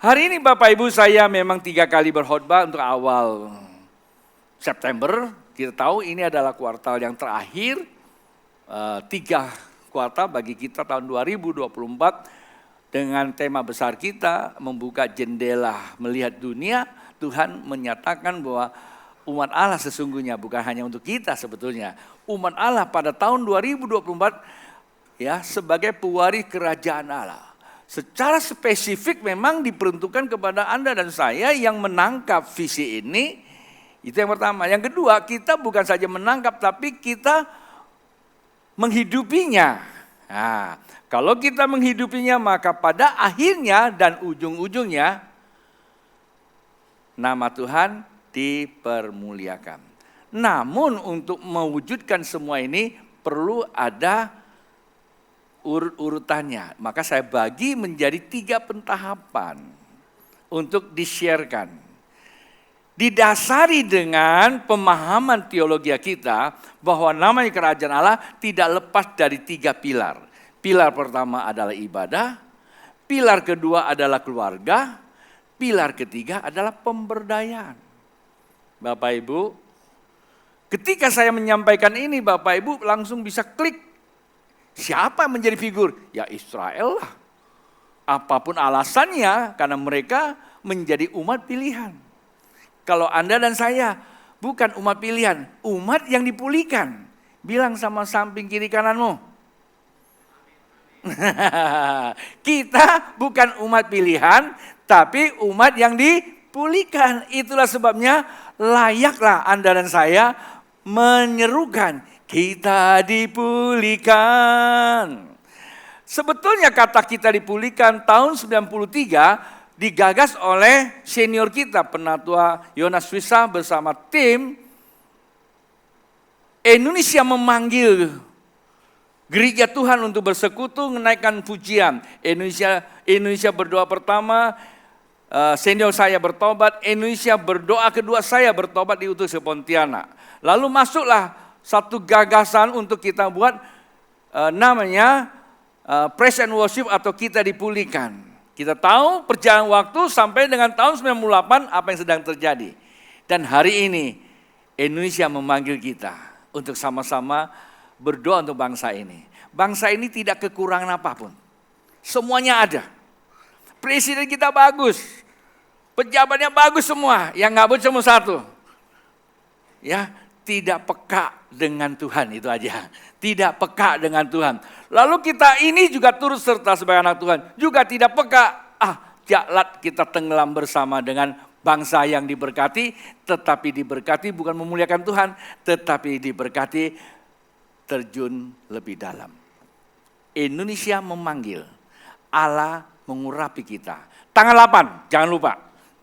Hari ini Bapak Ibu saya memang 3 kali berkhotbah untuk awal September. Kita tahu ini adalah kuartal yang terakhir, 3 kuartal bagi kita tahun 2024 dengan tema besar kita membuka jendela melihat dunia. Tuhan menyatakan bahwa umat Allah sesungguhnya bukan hanya untuk kita sebetulnya. Umat Allah pada tahun 2024 ya sebagai pewaris kerajaan Allah. Secara spesifik memang diperuntukkan kepada Anda dan saya yang menangkap visi ini. Itu yang pertama. Yang kedua, kita bukan saja menangkap tapi kita menghidupinya. Nah, kalau kita menghidupinya maka pada akhirnya dan ujung-ujungnya nama Tuhan dipermuliakan. Namun untuk mewujudkan semua ini perlu ada urut-urutannya. Maka saya bagi menjadi 3 pentahapan untuk di-sharekan. Didasari dengan pemahaman teologi kita bahwa namanya kerajaan Allah tidak lepas dari 3 pilar. Pilar pertama adalah ibadah, pilar kedua adalah keluarga, pilar ketiga adalah pemberdayaan. Bapak Ibu, ketika saya menyampaikan ini Bapak Ibu langsung bisa klik. Siapa menjadi figur? Ya Israel lah. Apapun alasannya karena mereka menjadi umat pilihan. Kalau Anda dan saya bukan umat pilihan, umat yang dipulihkan. Bilang sama samping kiri kananmu. Kita bukan umat pilihan, tapi umat yang dipulihkan. Itulah sebabnya layaklah Anda dan saya menyerukan. Kita dipulihkan. Sebetulnya kata kita dipulihkan tahun 93 digagas oleh senior kita, Penatua Yonas Wissa bersama tim. Indonesia memanggil gereja Tuhan untuk bersekutu menaikkan pujian. Indonesia berdoa pertama, senior saya bertobat. Indonesia berdoa kedua, saya bertobat diutus ke Pontianak. Lalu masuklah satu gagasan untuk kita buat namanya praise and worship atau kita dipulihkan. Kita tahu perjalanan waktu sampai dengan tahun 98 apa yang sedang terjadi. Dan hari ini Indonesia memanggil kita untuk sama-sama berdoa untuk bangsa ini. Bangsa ini tidak kekurangan apapun. Semuanya ada. Presiden kita bagus. Pejabatnya bagus semua. Yang nggak bagus cuma satu. Ya, tidak peka dengan Tuhan, itu aja. Tidak peka dengan Tuhan. Lalu kita ini juga turut serta sebagai anak Tuhan. Juga tidak peka. Jaklat kita tenggelam bersama dengan bangsa yang diberkati. Tetapi diberkati bukan memuliakan Tuhan. Tetapi diberkati terjun lebih dalam. Indonesia memanggil. Allah mengurapi kita. Tanggal 8, jangan lupa.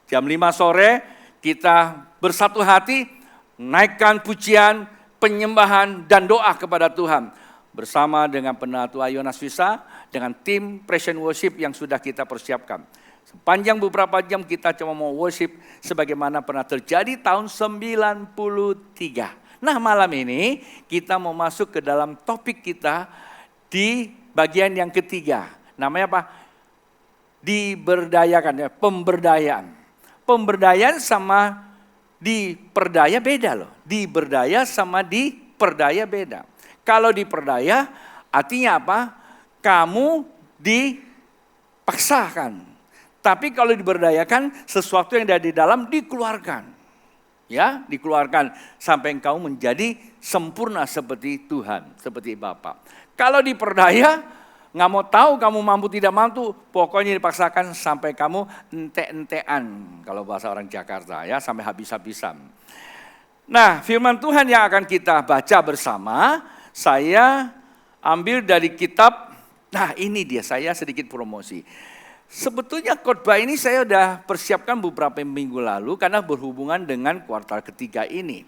Jam 5 sore kita bersatu hati. Naikkan pujian, penyembahan dan doa kepada Tuhan. Bersama dengan Penatua Yonas Wissa, dengan tim praise and worship yang sudah kita persiapkan. Sepanjang beberapa jam kita cuma mau worship sebagaimana pernah terjadi tahun 93. Nah malam ini kita mau masuk ke dalam topik kita di bagian yang ketiga. Namanya apa? Diberdayakan, ya, pemberdayaan. Pemberdayaan sama diperdaya beda loh. Diberdaya sama diperdaya beda. Kalau diperdaya artinya apa? Kamu dipaksakan. Tapi kalau diberdayakan sesuatu yang ada di dalam dikeluarkan. Ya, dikeluarkan sampai engkau menjadi sempurna seperti Tuhan, seperti Bapa. Kalau diperdaya nggak mau tahu kamu mampu tidak mampu, pokoknya dipaksakan sampai kamu ente-entean. Kalau bahasa orang Jakarta ya, sampai habis-habisan. Nah firman Tuhan yang akan kita baca bersama, saya ambil dari kitab, nah ini dia saya sedikit promosi. Sebetulnya khotbah ini saya sudah persiapkan beberapa minggu lalu karena berhubungan dengan kuartal ketiga ini.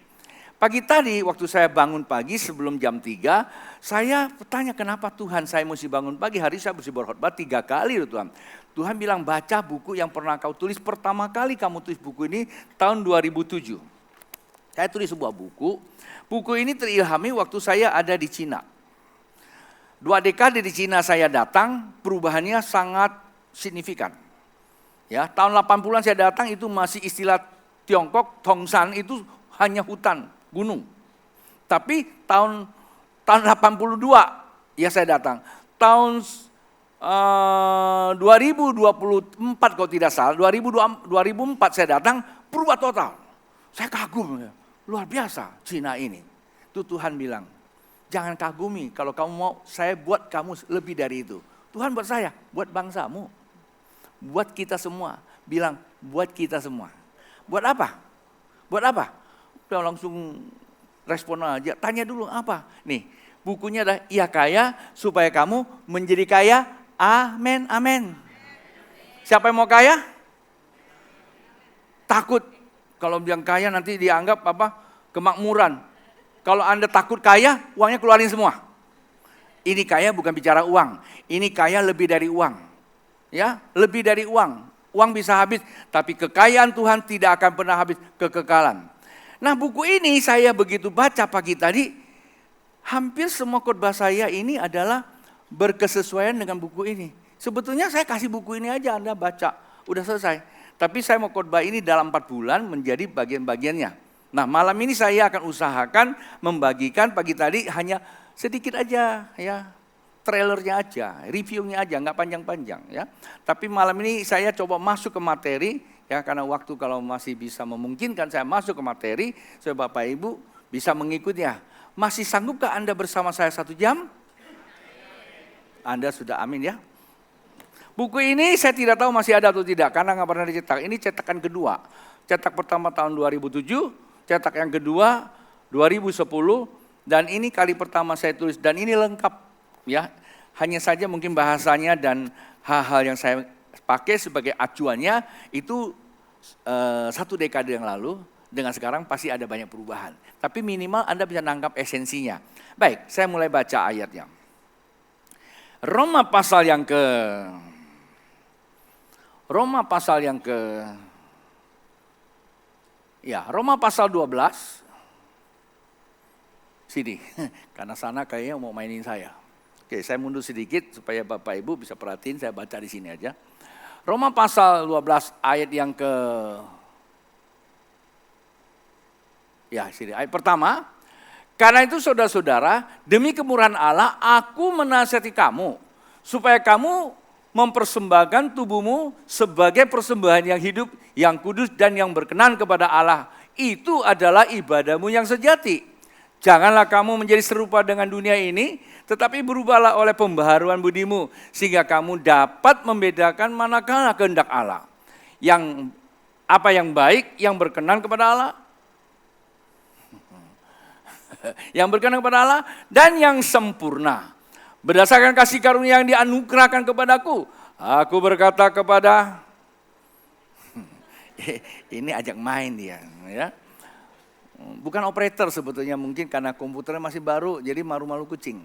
Pagi tadi waktu saya bangun pagi sebelum jam 3, saya bertanya kenapa Tuhan saya mesti bangun pagi, hari saya mesti berkhotbah 3 kali loh Tuhan. Tuhan bilang baca buku yang pernah kau tulis, pertama kali kamu tulis buku ini tahun 2007. Saya tulis sebuah buku ini terilhami waktu saya ada di Cina. 2 dekade di Cina saya datang, perubahannya sangat signifikan. Ya, tahun 80-an saya datang itu masih istilah Tiongkok, Tongshan itu hanya hutan, gunung. Tapi tahun 82 ya saya datang. Tahun 2024 kalau tidak salah, 2004 saya datang, berubah total. Saya kagum, luar biasa Cina ini. Itu Tuhan bilang, jangan kagumi, kalau kamu mau saya buat kamu lebih dari itu. Tuhan buat saya, buat bangsamu. Buat kita semua, bilang buat kita semua. Buat apa? Buat apa? Udah langsung respon aja, tanya dulu apa? Nih, bukunya ada Ia Kaya supaya kamu menjadi kaya. Amin, amin. Siapa yang mau kaya? Takut. Kalau bilang kaya nanti dianggap apa? Kemakmuran. Kalau Anda takut kaya, uangnya keluarin semua. Ini kaya bukan bicara uang. Ini kaya lebih dari uang. Ya, lebih dari uang. Uang bisa habis, tapi kekayaan Tuhan tidak akan pernah habis, kekekalan. Nah, buku ini saya begitu baca pagi tadi, hampir semua khotbah saya ini adalah berkesesuaian dengan buku ini. Sebetulnya saya kasih buku ini aja Anda baca, udah selesai. Tapi saya mau khotbah ini dalam 4 bulan menjadi bagian-bagiannya. Nah, malam ini saya akan usahakan membagikan pagi tadi hanya sedikit aja ya. Trailernya aja, reviewnya aja, nggak panjang-panjang ya. Tapi malam ini saya coba masuk ke materi ya, karena waktu kalau masih bisa memungkinkan saya masuk ke materi, supaya Bapak Ibu bisa mengikutinya. Masih sanggupkah Anda bersama saya 1 jam? Anda sudah amin ya. Buku ini saya tidak tahu masih ada atau tidak, karena nggak pernah dicetak. Ini cetakan kedua. Cetak pertama tahun 2007, cetak yang kedua 2010, dan ini kali pertama saya tulis, dan ini lengkap. Ya, hanya saja mungkin bahasanya dan hal-hal yang saya pakai sebagai acuannya itu 1 dekade yang lalu, dengan sekarang pasti ada banyak perubahan. Tapi minimal Anda bisa nangkap esensinya. Baik, saya mulai baca ayatnya. Roma pasal yang Roma pasal 12. Sini, karena sana kayaknya mau mainin saya. Oke, saya mundur sedikit supaya Bapak Ibu bisa perhatiin, saya baca di sini aja. Roma pasal 12 ayat yang sini ayat pertama. Karena itu saudara-saudara, demi kemurahan Allah aku menasihati kamu supaya kamu mempersembahkan tubuhmu sebagai persembahan yang hidup, yang kudus dan yang berkenan kepada Allah. Itu adalah ibadahmu yang sejati. Janganlah kamu menjadi serupa dengan dunia ini, tetapi berubahlah oleh pembaharuan budimu, sehingga kamu dapat membedakan manakah kehendak Allah. Apa yang baik, yang berkenan kepada Allah, yang berkenan kepada Allah, dan yang sempurna. Berdasarkan kasih karunia yang dianugerahkan kepadaku, aku berkata kepada, ini ajak main dia, ya. Bukan operator sebetulnya, mungkin karena komputernya masih baru, jadi malu-malu kucing.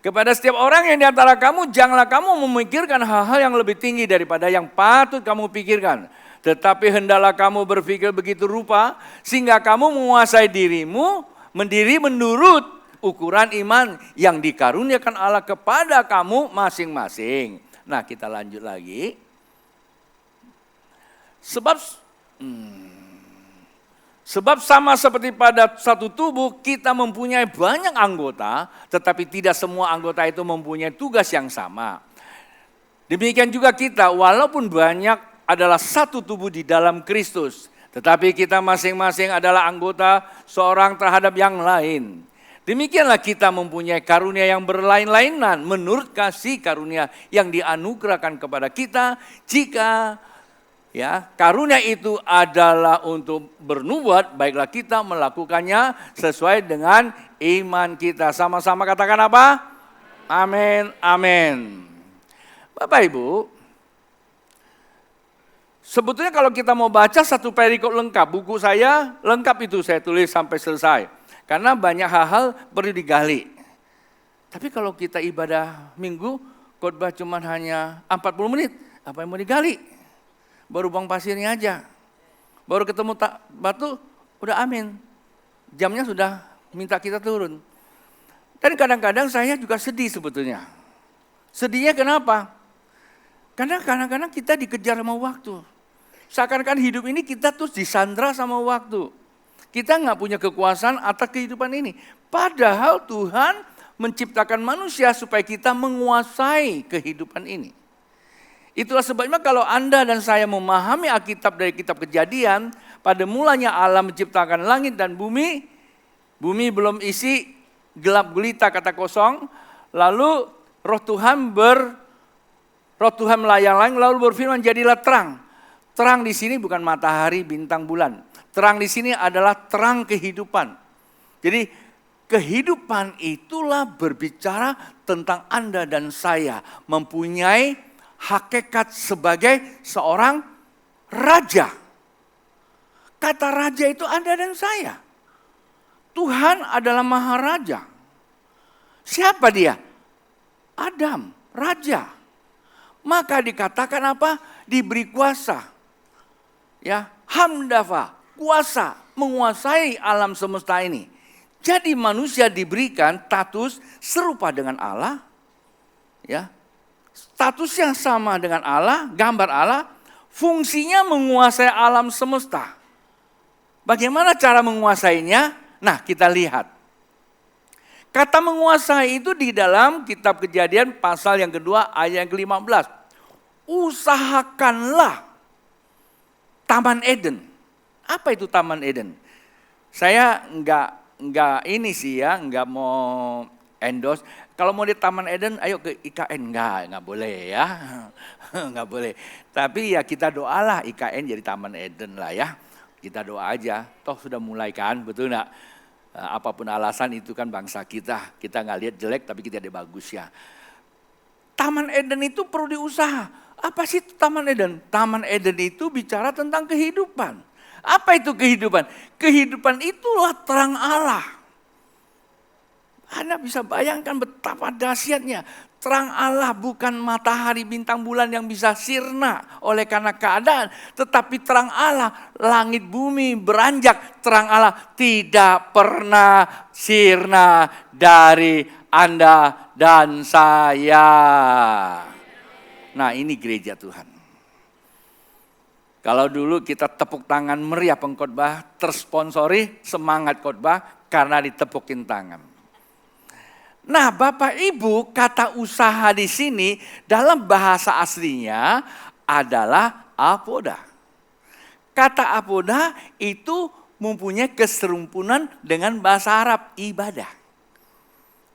Kepada setiap orang yang diantara kamu, janganlah kamu memikirkan hal-hal yang lebih tinggi daripada yang patut kamu pikirkan. Tetapi hendaklah kamu berpikir begitu rupa, sehingga kamu menguasai dirimu, mendiri menurut ukuran iman yang dikaruniakan Allah kepada kamu masing-masing. Nah, kita lanjut lagi. Sebab sama seperti pada satu tubuh kita mempunyai banyak anggota, tetapi tidak semua anggota itu mempunyai tugas yang sama. Demikian juga kita, walaupun banyak adalah satu tubuh di dalam Kristus, tetapi kita masing-masing adalah anggota seorang terhadap yang lain. Demikianlah kita mempunyai karunia yang berlain-lainan menurut kasih karunia yang dianugerahkan kepada kita. Jika karunia itu adalah untuk bernubuat, baiklah kita melakukannya sesuai dengan iman kita. Sama-sama katakan apa? Amin, amin. Bapak Ibu, sebetulnya kalau kita mau baca satu perikop lengkap, buku saya lengkap itu saya tulis sampai selesai. Karena banyak hal-hal perlu digali. Tapi kalau kita ibadah minggu, khotbah cuma hanya 40 menit, apa yang mau digali? Baru buang pasirnya aja. Baru ketemu batu, udah amin. Jamnya sudah minta kita turun. Dan kadang-kadang saya juga sedih sebetulnya. Sedihnya kenapa? Karena kadang-kadang kita dikejar sama waktu. Seakan-akan hidup ini kita terus disandra sama waktu. Kita nggak punya kekuasaan atas kehidupan ini. Padahal Tuhan menciptakan manusia supaya kita menguasai kehidupan ini. Itulah sebabnya kalau Anda dan saya memahami Alkitab dari kitab Kejadian, pada mulanya Allah menciptakan langit dan bumi, bumi belum isi, gelap gulita kata kosong, lalu Roh Tuhan melayang-layang lalu berfirman jadilah terang. Terang di sini bukan matahari, bintang, bulan. Terang di sini adalah terang kehidupan. Jadi kehidupan itulah berbicara tentang Anda dan saya mempunyai hakikat sebagai seorang raja. Kata raja itu Anda dan saya. Tuhan adalah maharaja. Siapa dia? Adam, raja. Maka dikatakan apa? Diberi kuasa. Ya, hamdafa, kuasa menguasai alam semesta ini. Jadi manusia diberikan status serupa dengan Allah. Ya. Status yang sama dengan Allah, gambar Allah, fungsinya menguasai alam semesta. Bagaimana cara menguasainya? Nah, kita lihat. Kata menguasai itu di dalam kitab Kejadian pasal yang kedua ayat yang ke-15. Usahakanlah Taman Eden. Apa itu Taman Eden? Saya enggak ini sih ya, enggak mau endorse. Kalau mau di Taman Eden, ayo ke IKN. Enggak boleh ya. Enggak boleh. Tapi ya kita doalah IKN jadi Taman Eden lah ya. Kita doa aja. Toh sudah mulai kan, betul enggak? Apapun alasan itu kan bangsa kita. Kita enggak lihat jelek tapi kita ada bagus ya. Taman Eden itu perlu diusaha. Apa sih Taman Eden? Taman Eden itu bicara tentang kehidupan. Apa itu kehidupan? Kehidupan itulah terang Allah. Anda bisa bayangkan betapa dahsyatnya. Terang Allah bukan matahari, bintang, bulan yang bisa sirna oleh karena keadaan. Tetapi terang Allah, langit bumi beranjak. Terang Allah tidak pernah sirna dari Anda dan saya. Nah ini gereja Tuhan. Kalau dulu kita tepuk tangan meriah pengkhotbah, tersponsori semangat khotbah karena ditepukin tangan. Nah Bapak Ibu kata usaha di sini dalam bahasa aslinya adalah apoda. Kata apoda itu mempunyai keserumpunan dengan bahasa Arab ibadah.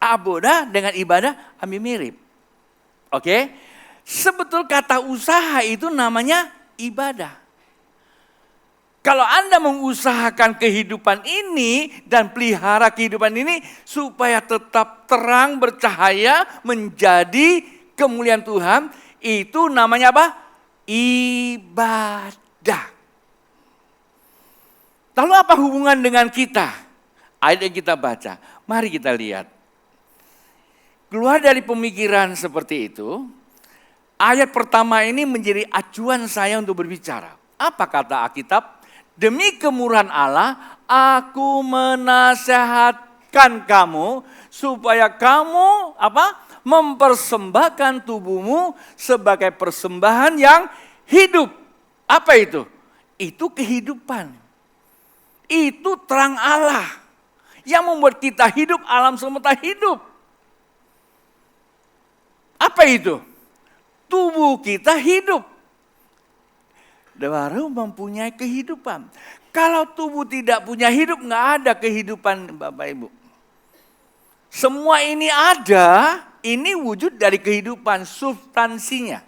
Apoda dengan ibadah hampir mirip. Oke? Sebetul kata usaha itu namanya ibadah. Kalau Anda mengusahakan kehidupan ini dan pelihara kehidupan ini supaya tetap terang bercahaya menjadi kemuliaan Tuhan, itu namanya apa? Ibadah. Lalu apa hubungan dengan kita? Ayat yang kita baca, mari kita lihat. Keluar dari pemikiran seperti itu, ayat pertama ini menjadi acuan saya untuk berbicara. Apa kata Alkitab? Demi kemurahan Allah, aku menasihatkan kamu supaya kamu mempersembahkan tubuhmu sebagai persembahan yang hidup. Apa itu? Itu kehidupan. Itu terang Allah yang membuat kita hidup, alam semesta hidup. Apa itu? Tubuh kita hidup. Baru mempunyai kehidupan. Kalau tubuh tidak punya hidup, nggak ada kehidupan Bapak Ibu. Semua ini ada, ini wujud dari kehidupan, substansinya.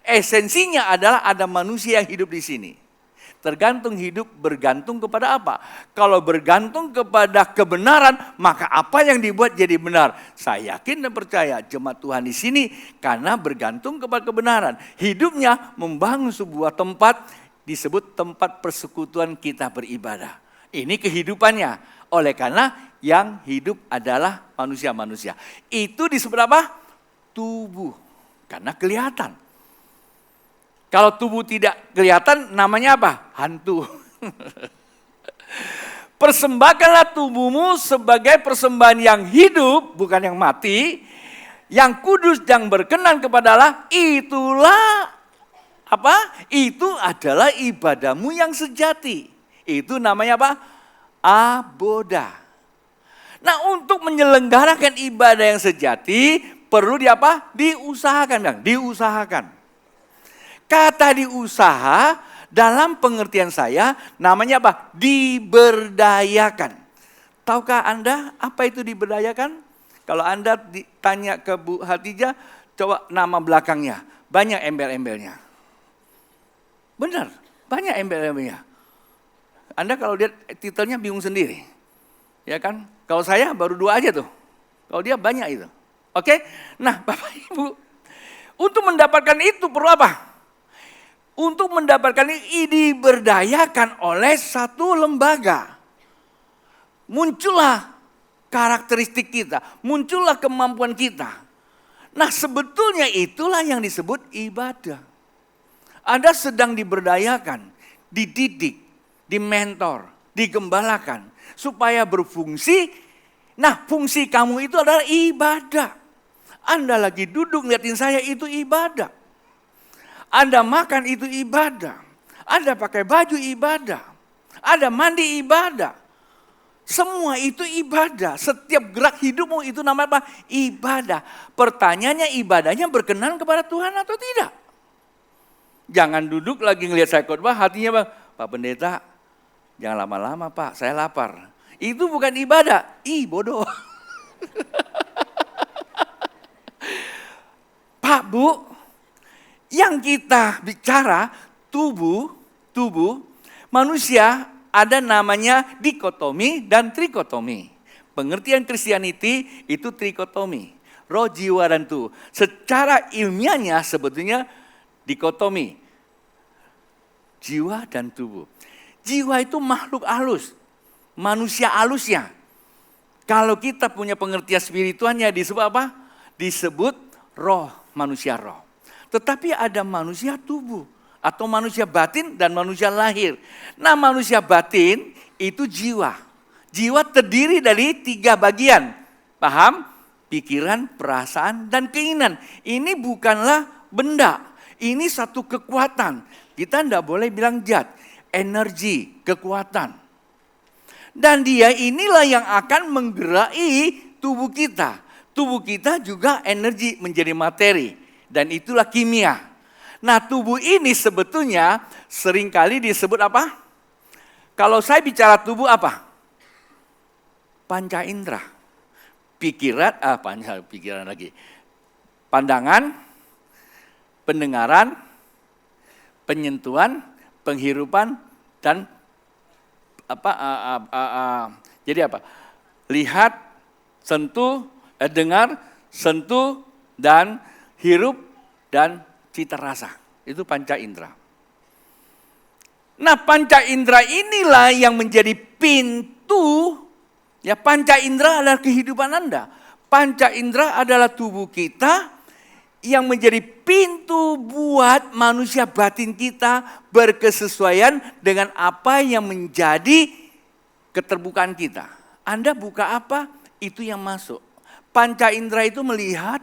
Esensinya adalah ada manusia yang hidup di sini. Tergantung hidup bergantung kepada apa? Kalau bergantung kepada kebenaran, maka apa yang dibuat jadi benar. Saya yakin dan percaya jemaat Tuhan di sini karena bergantung kepada kebenaran. Hidupnya membangun sebuah tempat disebut tempat persekutuan kita beribadah. Ini kehidupannya. Oleh karena yang hidup adalah manusia-manusia. Itu disebut apa? Tubuh. Karena kelihatan. Kalau tubuh tidak kelihatan namanya apa? Hantu. Persembahkanlah tubuhmu sebagai persembahan yang hidup, bukan yang mati. Yang kudus, yang berkenan kepada Allah, itulah Apa? Itu adalah ibadahmu yang sejati. Itu namanya apa? Aboda. Nah, untuk menyelenggarakan ibadah yang sejati perlu apa? Diusahakan, Bang. Diusahakan. Kata diusaha dalam pengertian saya namanya apa? Diberdayakan. Tahukah Anda apa itu diberdayakan? Kalau Anda ditanya ke Bu Hatijah, coba nama belakangnya. Banyak embel-embelnya. Benar, banyak embel-embelnya. Anda kalau lihat titelnya bingung sendiri. Ya kan? Kalau saya baru 2 aja tuh. Kalau dia banyak itu. Oke? Nah, Bapak Ibu, untuk mendapatkan itu perlu apa? Untuk mendapatkan ini diberdayakan oleh satu lembaga. Muncullah karakteristik kita, muncullah kemampuan kita. Nah, sebetulnya itulah yang disebut ibadah. Anda sedang diberdayakan, dididik, dimentor, digembalakan supaya berfungsi. Nah, fungsi kamu itu adalah ibadah. Anda lagi duduk liatin saya, itu ibadah. Anda makan, itu ibadah. Anda pakai baju, ibadah. Anda mandi, ibadah. Semua itu ibadah. Setiap gerak hidupmu itu namanya apa? Ibadah. Pertanyaannya, ibadahnya berkenan kepada Tuhan atau tidak? Jangan duduk lagi ngelihat saya khotbah, hatinya Bang, Pak Pendeta, jangan lama-lama Pak, saya lapar. Itu bukan ibadah, bodoh. Pak, Bu, yang kita bicara tubuh manusia ada namanya dikotomi dan trikotomi. Pengertian Christianity itu trikotomi, roh, jiwa, dan tubuh. Secara ilmiahnya sebetulnya dikotomi, jiwa dan tubuh. Jiwa itu makhluk halus, manusia halusnya. Kalau kita punya pengertian spiritualnya disebut apa? Disebut roh, manusia roh. Tetapi ada manusia tubuh atau manusia batin dan manusia lahir. Nah, manusia batin itu jiwa. Jiwa terdiri dari 3 bagian. Paham? Pikiran, perasaan, dan keinginan. Ini bukanlah benda. Ini satu kekuatan. Kita tidak boleh bilang zat. Energi, kekuatan. Dan dia inilah yang akan menggerai tubuh kita. Tubuh kita juga energi menjadi materi. Dan itulah kimia. Nah, tubuh ini sebetulnya seringkali disebut apa? Kalau saya bicara tubuh apa? Panca indera. Pikiran lagi. Pandangan, pendengaran, penyentuhan, penghirupan, dan jadi apa? Lihat, sentuh, dengar, sentuh, dan hirup, dan cita rasa. Itu panca indera. Nah, panca indera inilah yang menjadi pintu. Ya, panca indera adalah kehidupan Anda. Panca indera adalah tubuh kita yang menjadi pintu buat manusia batin kita berkesesuaian dengan apa yang menjadi keterbukaan kita. Anda buka apa, itu yang masuk. Panca indera itu melihat,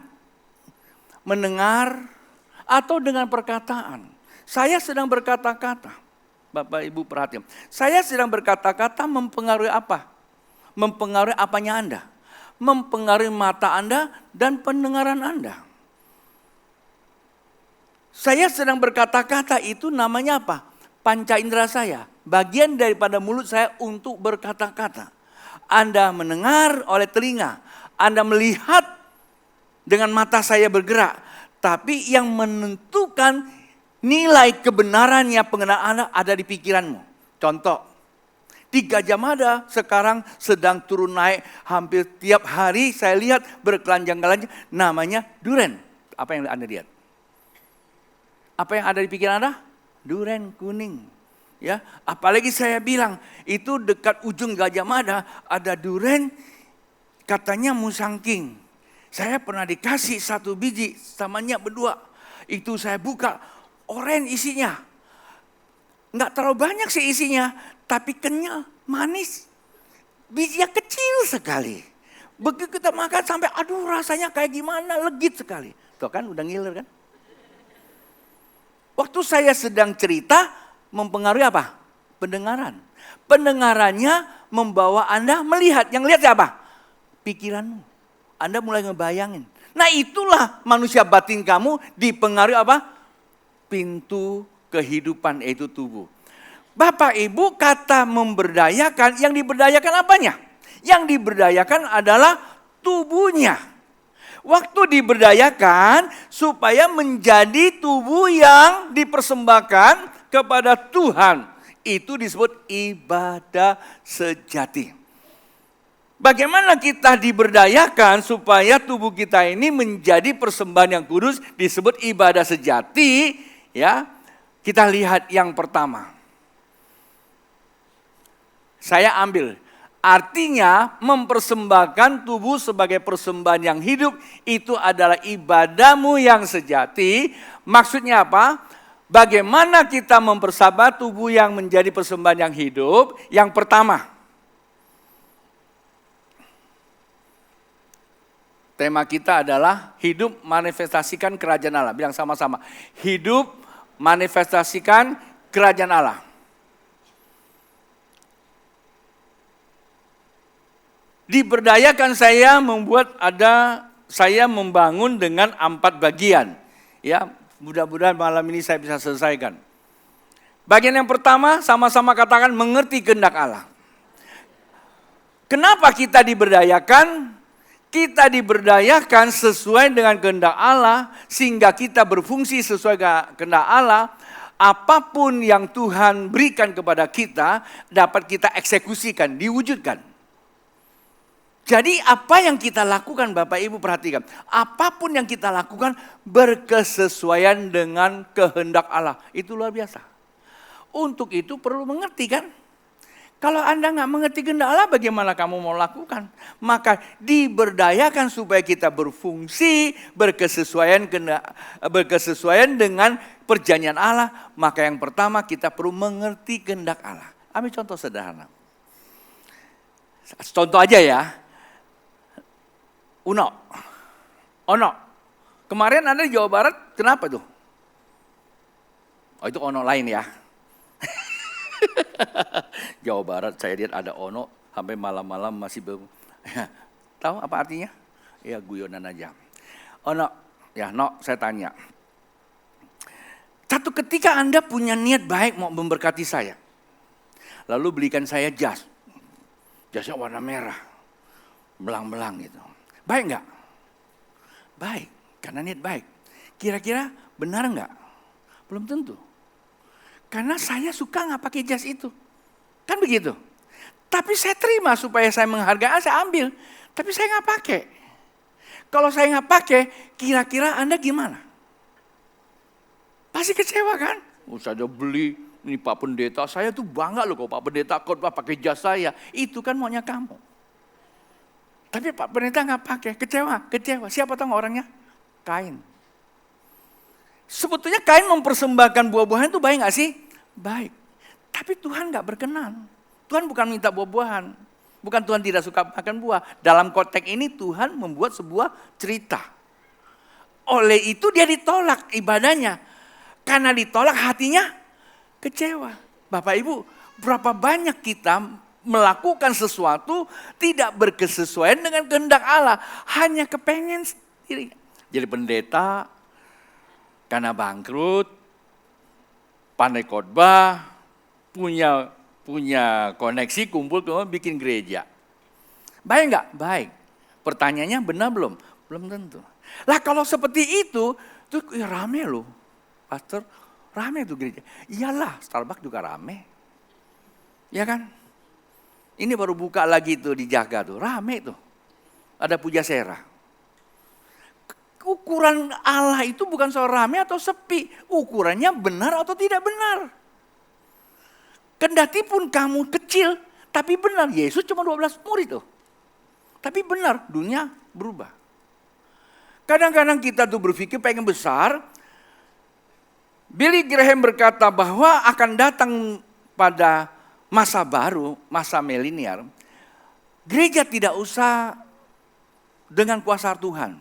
mendengar, atau dengan perkataan. Saya sedang berkata-kata. Bapak Ibu perhatian. Saya sedang berkata-kata mempengaruhi apa? Mempengaruhi apanya Anda? Mempengaruhi mata Anda dan pendengaran Anda. Saya sedang berkata-kata itu namanya apa? Panca indera saya. Bagian daripada mulut saya untuk berkata-kata. Anda mendengar oleh telinga. Anda melihat dengan mata saya bergerak. Tapi yang menentukan nilai kebenarannya pengenalan Anda ada di pikiranmu. Contoh, di Gajah Mada sekarang sedang turun naik hampir tiap hari saya lihat berkelanjang-kelanjang namanya duren. Apa yang Anda lihat? Apa yang ada di pikiran Anda? Duren kuning. Ya, apalagi saya bilang itu dekat ujung Gajah Mada ada duren katanya musangking. Saya pernah dikasih 1 biji, samanya berdua. Itu saya buka, oren isinya. Nggak terlalu banyak sih isinya, tapi kenyal, manis. Bijinya kecil sekali. Begitu kita makan sampai, aduh rasanya kayak gimana, legit sekali. Tuh kan, udah ngiler kan. Waktu saya sedang cerita, mempengaruhi apa? Pendengaran. Pendengarannya membawa Anda melihat. Yang lihat siapa? Pikiranmu. Anda mulai ngebayangin. Nah itulah manusia batin kamu dipengaruhi apa? Pintu kehidupan, yaitu tubuh. Bapak Ibu, kata memberdayakan, yang diberdayakan apanya? Yang diberdayakan adalah tubuhnya. Waktu diberdayakan supaya menjadi tubuh yang dipersembahkan kepada Tuhan. Itu disebut ibadah sejati. Bagaimana kita diberdayakan supaya tubuh kita ini menjadi persembahan yang kudus, disebut ibadah sejati, ya. Kita lihat yang pertama. Saya ambil, artinya mempersembahkan tubuh sebagai persembahan yang hidup, itu adalah ibadahmu yang sejati. Maksudnya apa? Bagaimana kita mempersembahkan tubuh yang menjadi persembahan yang hidup? Yang pertama, tema kita adalah hidup manifestasikan kerajaan Allah. Bilang sama-sama, hidup manifestasikan kerajaan Allah. Diberdayakan saya saya membangun dengan 4 bagian. Ya, mudah-mudahan malam ini saya bisa selesaikan. Bagian yang pertama, sama-sama katakan mengerti kehendak Allah. Kenapa kita diberdayakan? Kita diberdayakan sesuai dengan kehendak Allah, sehingga kita berfungsi sesuai kehendak Allah. Apapun yang Tuhan berikan kepada kita, dapat kita eksekusikan, diwujudkan. Jadi apa yang kita lakukan, Bapak Ibu perhatikan. Apapun yang kita lakukan berkesesuaian dengan kehendak Allah. Itu luar biasa. Untuk itu perlu mengerti kan. Kalau Anda nggak mengerti kehendak Allah, bagaimana kamu mau lakukan? Maka diberdayakan supaya kita berfungsi, berkesesuaian dengan perjanjian Allah. Maka yang pertama kita perlu mengerti kehendak Allah. Ambil contoh sederhana. Contoh aja ya. Ono. Kemarin Anda di Jawa Barat, kenapa tuh? Oh itu ono lain ya. Jawa Barat saya lihat ada ono, sampai malam-malam masih belum. Tahu apa artinya? Ya guyonan aja. Ono, ya saya tanya. Satu ketika Anda punya niat baik mau memberkati saya. Lalu belikan saya jas. Jasnya warna merah. Belang-belang gitu. Baik enggak? Baik, karena niat baik. Kira-kira benar enggak? Belum tentu. Karena saya suka nggak pakai jas itu. Kan begitu. Tapi saya terima supaya saya menghargai, saya ambil. Tapi saya nggak pakai. Kalau saya nggak pakai, kira-kira Anda gimana? Pasti kecewa kan? Saya beli, ini Pak Pendeta, saya tuh bangga loh kalau Pak Pendeta khotbah pakai jas saya. Itu kan maunya kamu. Tapi Pak Pendeta nggak pakai, kecewa. Siapa tahu orangnya? Kain. Sebetulnya Kain mempersembahkan buah-buahan itu baik nggak sih? Baik. Tapi Tuhan nggak berkenan. Tuhan bukan minta buah-buahan. Bukan Tuhan tidak suka makan buah. Dalam konteks ini Tuhan membuat sebuah cerita. Oleh itu dia ditolak ibadahnya. Karena ditolak hatinya kecewa. Bapak Ibu, berapa banyak kita melakukan sesuatu tidak berkesesuaian dengan kehendak Allah. Hanya kepengen sendiri. Jadi pendeta karena bangkrut, pandai khotbah, punya koneksi, kumpul bikin gereja. Baik enggak? Baik. Pertanyaannya benar belum? Belum tentu. Lah kalau seperti itu rame loh. Pastor, rame tuh gereja. Iyalah, Starbucks juga rame. Ya kan? Ini baru buka lagi tuh di Jaga tuh, rame tuh. Ada Pujasera. Ukuran Allah itu bukan soal rame atau sepi. Ukurannya benar atau tidak benar. Kendati pun kamu kecil, tapi benar. Yesus cuma 12 murid tuh. Tapi benar, dunia berubah. Kadang-kadang kita tuh berpikir pengen besar. Billy Graham berkata bahwa akan datang pada masa baru, masa milenial, gereja tidak usah dengan kuasa Tuhan.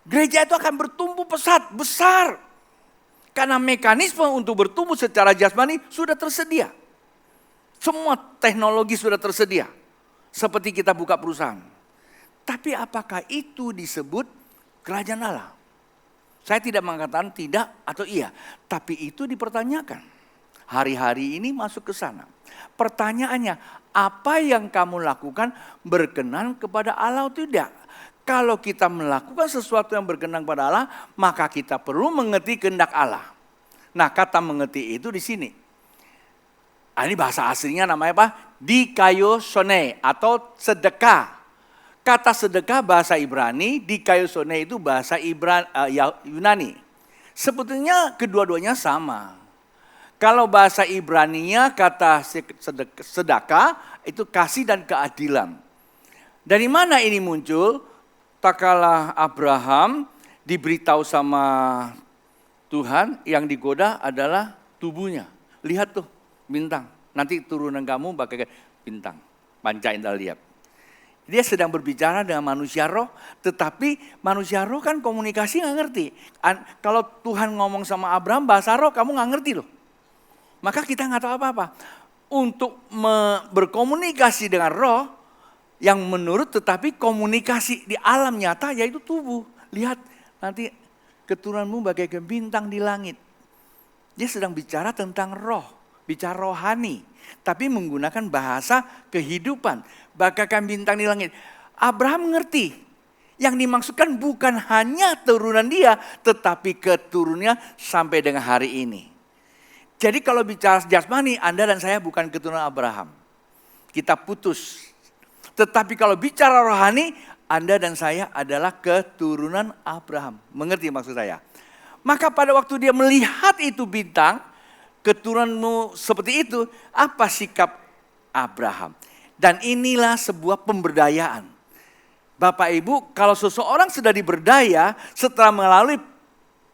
Gereja itu akan bertumbuh pesat, besar. Karena mekanisme untuk bertumbuh secara jasmani sudah tersedia. Semua teknologi sudah tersedia. Seperti kita buka perusahaan. Tapi apakah itu disebut kerajaan Allah? Saya tidak mengatakan tidak atau iya. Tapi itu dipertanyakan. Hari-hari ini masuk ke sana. Pertanyaannya, apa yang kamu lakukan berkenan kepada Allah atau tidak? Kalau kita melakukan sesuatu yang berkenan kepada Allah, maka kita perlu mengerti kehendak Allah. Nah, kata mengerti itu di sini. Ini bahasa aslinya namanya apa? Dikaiosone atau sedekah. Kata sedekah bahasa Ibrani, dikaiosone itu bahasa Yunani. Sebetulnya kedua-duanya sama. Kalau bahasa Ibraninya kata sedekah itu kasih dan keadilan. Dari mana ini muncul? Tak kalah Abraham diberitahu sama Tuhan, yang digoda adalah tubuhnya. Lihat tuh bintang, nanti turunan kamu bagaikan bintang. Panca Indra lihat. Dia sedang berbicara dengan manusia roh, tetapi manusia roh kan komunikasi nggak ngerti. Kalau Tuhan ngomong sama Abraham bahasa roh, kamu nggak ngerti loh. Maka kita nggak tahu apa-apa. Untuk berkomunikasi dengan roh, yang menurut tetapi komunikasi di alam nyata yaitu tubuh. Lihat nanti keturunanmu bagaikan bintang di langit. Dia sedang bicara tentang roh, bicara rohani. Tapi menggunakan bahasa kehidupan. Bagaikan bintang di langit. Abraham mengerti. Yang dimaksudkan bukan hanya turunan dia, tetapi keturunannya sampai dengan hari ini. Jadi kalau bicara jasmani, Anda dan saya bukan keturunan Abraham. Kita putus. Tetapi kalau bicara rohani, Anda dan saya adalah keturunan Abraham. Mengerti maksud saya? Maka pada waktu dia melihat itu bintang, keturunanmu seperti itu, apa sikap Abraham? Dan inilah sebuah pemberdayaan. Bapak Ibu, kalau seseorang sudah diberdaya setelah melalui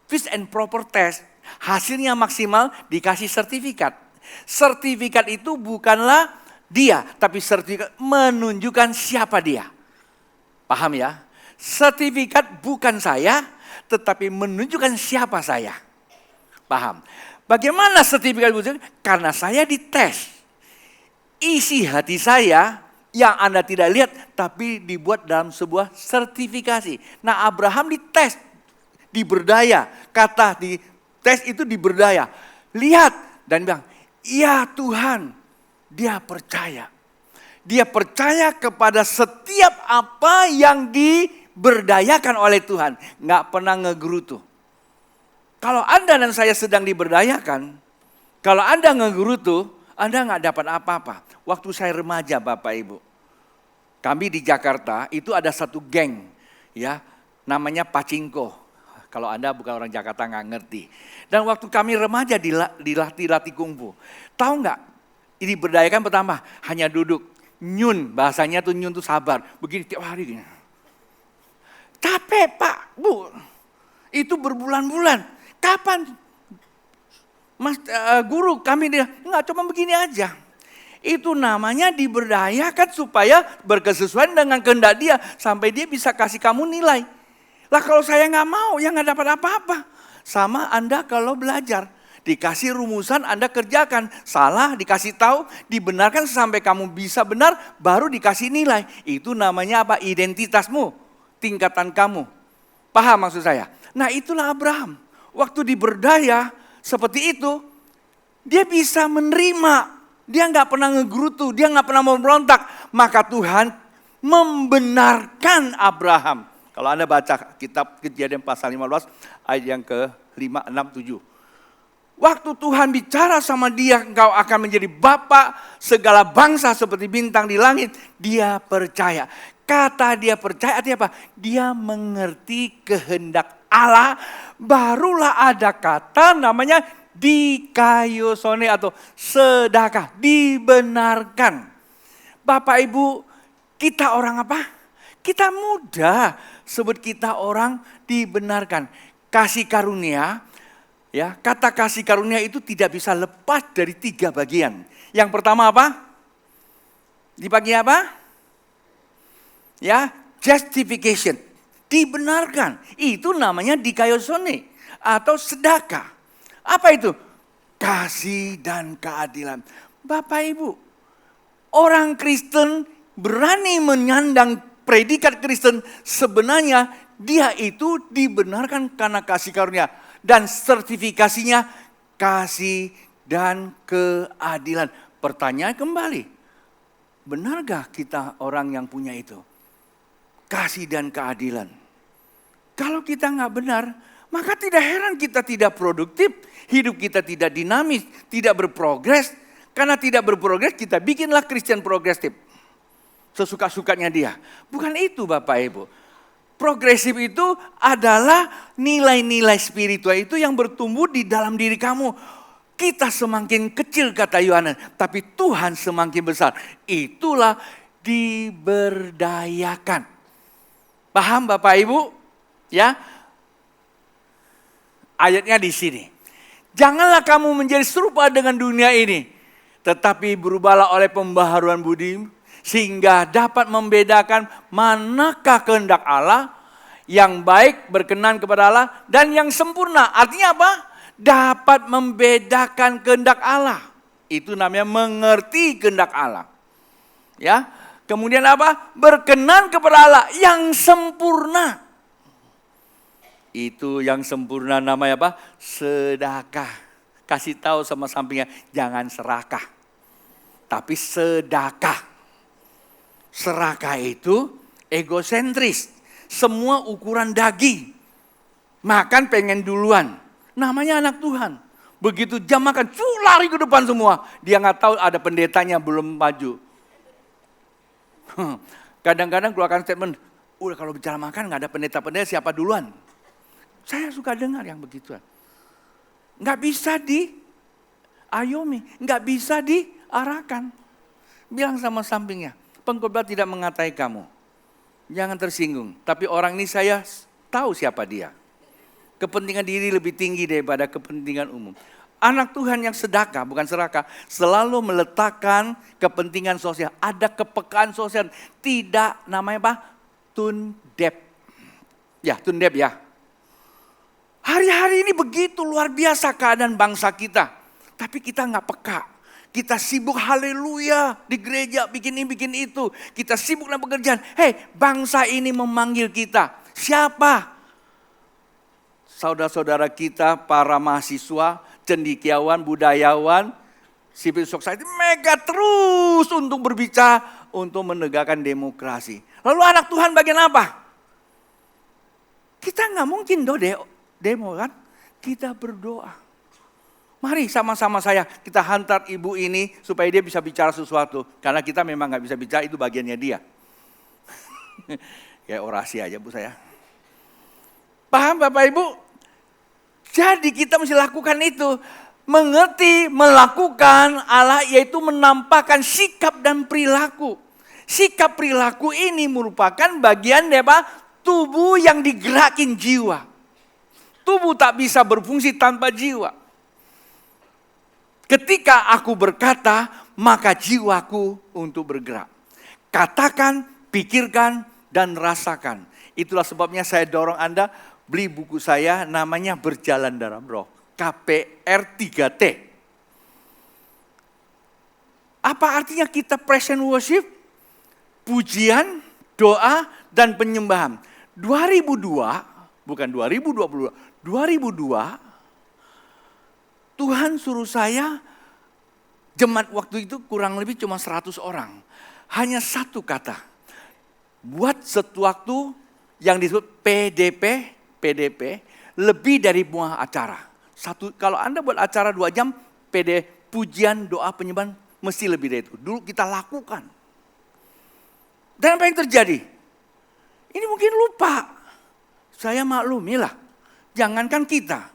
fit and proper test, hasilnya maksimal, dikasih sertifikat. Sertifikat itu bukanlah dia, tapi sertifikat menunjukkan siapa dia. Paham ya? Sertifikat bukan saya, tetapi menunjukkan siapa saya. Paham? Bagaimana sertifikat menunjukkan? Karena saya dites. Isi hati saya yang Anda tidak lihat, tapi dibuat dalam sebuah sertifikasi. Nah, Abraham dites, diberdaya. Kata di tes itu diberdaya. Lihat dan bilang, ya Tuhan. Dia percaya. Dia percaya kepada setiap apa yang diberdayakan oleh Tuhan. Nggak pernah ngegerutu. Kalau Anda dan saya sedang diberdayakan, kalau Anda ngegerutu, Anda nggak dapat apa-apa. Waktu saya remaja Bapak Ibu. Kami di Jakarta itu ada satu geng. Ya, namanya Pachinko. Kalau Anda bukan orang Jakarta nggak ngerti. Dan waktu kami remaja dilatih kungfu. Tahu nggak? Ini berdayakan pertama, hanya duduk. Nyun, bahasanya tuh nyun tuh sabar. Begini tiap hari. Gini. Capek Pak, Bu. Itu berbulan-bulan. Kapan? Mas guru kami dia, enggak cuma begini aja. Itu namanya diberdayakan supaya berkesesuaian dengan kehendak dia. Sampai dia bisa kasih kamu nilai. Lah kalau saya nggak mau, ya nggak dapat apa-apa. Sama Anda kalau belajar. Dikasih rumusan Anda kerjakan. Salah dikasih tahu, dibenarkan sampai kamu bisa benar, baru dikasih nilai. Itu namanya apa? Identitasmu, tingkatan kamu. Paham maksud saya? Nah itulah Abraham. Waktu diberdaya seperti itu, dia bisa menerima. Dia nggak pernah ngegerutu, dia nggak pernah memberontak. Maka Tuhan membenarkan Abraham. Kalau Anda baca kitab Kejadian pasal 15 ayat yang ke-5, 6, 7. Waktu Tuhan bicara sama dia, engkau akan menjadi bapa segala bangsa seperti bintang di langit. Dia percaya. Kata dia percaya artinya apa? Dia mengerti kehendak Allah. Barulah ada kata namanya dikaiosone atau sedekah. Dibenarkan. Bapak Ibu, kita orang apa? Kita muda. Sebut kita orang dibenarkan. Kasih karunia. Ya, kata kasih karunia itu tidak bisa lepas dari 3 bagian. Yang pertama apa? Di bagian apa? Ya, justification. Dibenarkan. Itu namanya dikaiosone atau sedekah. Apa itu? Kasih dan keadilan. Bapak Ibu, orang Kristen berani menyandang predikat Kristen, sebenarnya dia itu dibenarkan karena kasih karunia. Dan sertifikasinya kasih dan keadilan. Pertanyaan kembali, benarkah kita orang yang punya itu? Kasih dan keadilan. Kalau kita nggak benar, maka tidak heran kita tidak produktif, hidup kita tidak dinamis, tidak berprogres. Karena tidak berprogres, kita bikinlah Kristen progresif. Sesuka-sukanya dia. Bukan itu Bapak Ibu. Progresif itu adalah nilai-nilai spiritual itu yang bertumbuh di dalam diri kamu. Kita semakin kecil kata Yohanes, tapi Tuhan semakin besar. Itulah diberdayakan. Paham Bapak Ibu? Ya. Ayatnya di sini. Janganlah kamu menjadi serupa dengan dunia ini, tetapi berubahlah oleh pembaharuan budi, sehingga dapat membedakan manakah kehendak Allah, yang baik, berkenan kepada Allah, dan yang sempurna. Artinya apa? Dapat membedakan kehendak Allah. Itu namanya mengerti kehendak Allah. Ya. Kemudian apa? Berkenan kepada Allah yang sempurna. Itu yang sempurna namanya apa? Sedekah. Kasih tahu sama sampingnya, jangan serakah. Tapi sedekah. Serakah itu egosentris. Semua ukuran daging. Makan pengen duluan. Namanya anak Tuhan. Begitu jam makan, lari ke depan semua. Dia nggak tahu ada pendetanya belum maju. Kadang-kadang keluarkan statement, udah kalau bicara makan nggak ada pendeta-pendeta, siapa duluan? Saya suka dengar yang begituan. Nggak bisa diayomi, nggak bisa diarahkan. Bilang sama sampingnya, pengkhotbah tidak mengatai kamu. Jangan tersinggung. Tapi orang ini saya tahu siapa dia. Kepentingan diri lebih tinggi daripada kepentingan umum. Anak Tuhan yang sedekah, bukan serakah, selalu meletakkan kepentingan sosial. Ada kepekaan sosial. Tidak namanya apa? Tundep. Ya, tundep ya. Hari-hari ini begitu luar biasa keadaan bangsa kita. Tapi kita nggak peka. Kita sibuk haleluya di gereja, bikin ini, bikin itu. Kita sibuk dalam pekerjaan. Hei, bangsa ini memanggil kita. Siapa? Saudara-saudara kita, para mahasiswa, cendekiawan, budayawan, civil society. Mereka terus untuk berbicara, untuk menegakkan demokrasi. Lalu anak Tuhan bagian apa? Kita nggak mungkin demo kan? Kita berdoa. Mari sama-sama kita hantar ibu ini supaya dia bisa bicara sesuatu. Karena kita memang gak bisa bicara, itu bagiannya dia. Kayak orasi aja bu saya. Paham Bapak Ibu? Jadi kita mesti lakukan itu. Mengerti, melakukan Allah yaitu menampakkan sikap dan perilaku. Sikap perilaku ini merupakan bagian dari tubuh yang digerakin jiwa. Tubuh tak bisa berfungsi tanpa jiwa. Ketika aku berkata, maka jiwaku untuk bergerak. Katakan, pikirkan, dan rasakan. Itulah sebabnya saya dorong Anda beli buku saya namanya Berjalan dalam Roh. KPR 3T. Apa artinya kita present worship? Pujian, doa, dan penyembahan. 2002, bukan 2022. 2002, Tuhan suruh saya, jemaat waktu itu kurang lebih cuma 100 orang. Hanya satu kata, buat sesuatu yang disebut PDP, lebih dari buah acara. Kalau Anda buat acara 2 jam, pujian, doa, penyembahan, mesti lebih dari itu. Dulu kita lakukan. Dan apa yang terjadi? Ini mungkin lupa. Saya maklumilah. Jangankan kita,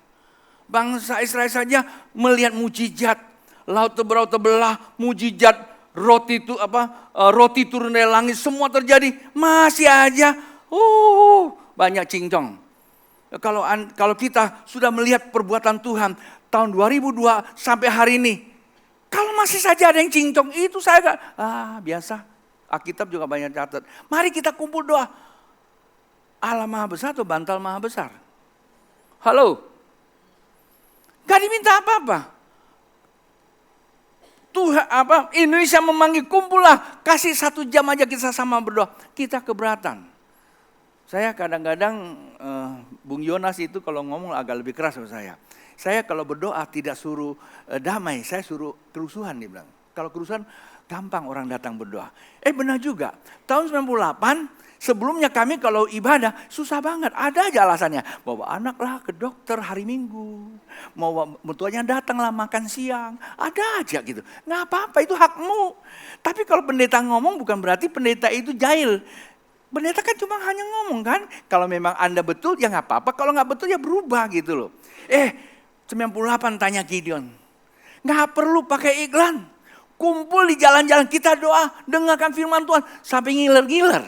bangsa Israel saja melihat mujizat, laut terbelah, mujizat, roti turun dari langit, semua terjadi, masih aja, banyak cincong. Kalau kita sudah melihat perbuatan Tuhan tahun 2002 sampai hari ini, kalau masih saja ada yang cincong, itu saya biasa. Alkitab juga banyak catat. Mari kita kumpul doa. Allah Maha Besar atau bantal Maha Besar? Halo. Gak diminta apa-apa. Tuhan Indonesia memanggil, kumpullah, kasih 1 jam aja kita sama berdoa. Kita keberatan. Saya kadang-kadang Bung Yonas itu kalau ngomong agak lebih keras sama saya. Saya kalau berdoa tidak suruh damai, saya suruh kerusuhan, dia bilang. Kalau kerusuhan gampang orang datang berdoa. Benar juga. Tahun 98 sebelumnya kami kalau ibadah susah banget. Ada aja alasannya. Bawa anak lah ke dokter hari Minggu. Mau mertuanya datang lah makan siang. Ada aja gitu. Nggak apa-apa, itu hakmu. Tapi kalau pendeta ngomong bukan berarti pendeta itu jahil. Pendeta kan cuma hanya ngomong kan. Kalau memang Anda betul ya nggak apa-apa. Kalau nggak betul ya berubah gitu loh. 98 tanya Gideon. Nggak perlu pakai iklan. Kumpul di jalan-jalan kita doa. Dengarkan firman Tuhan sampai ngiler-ngiler.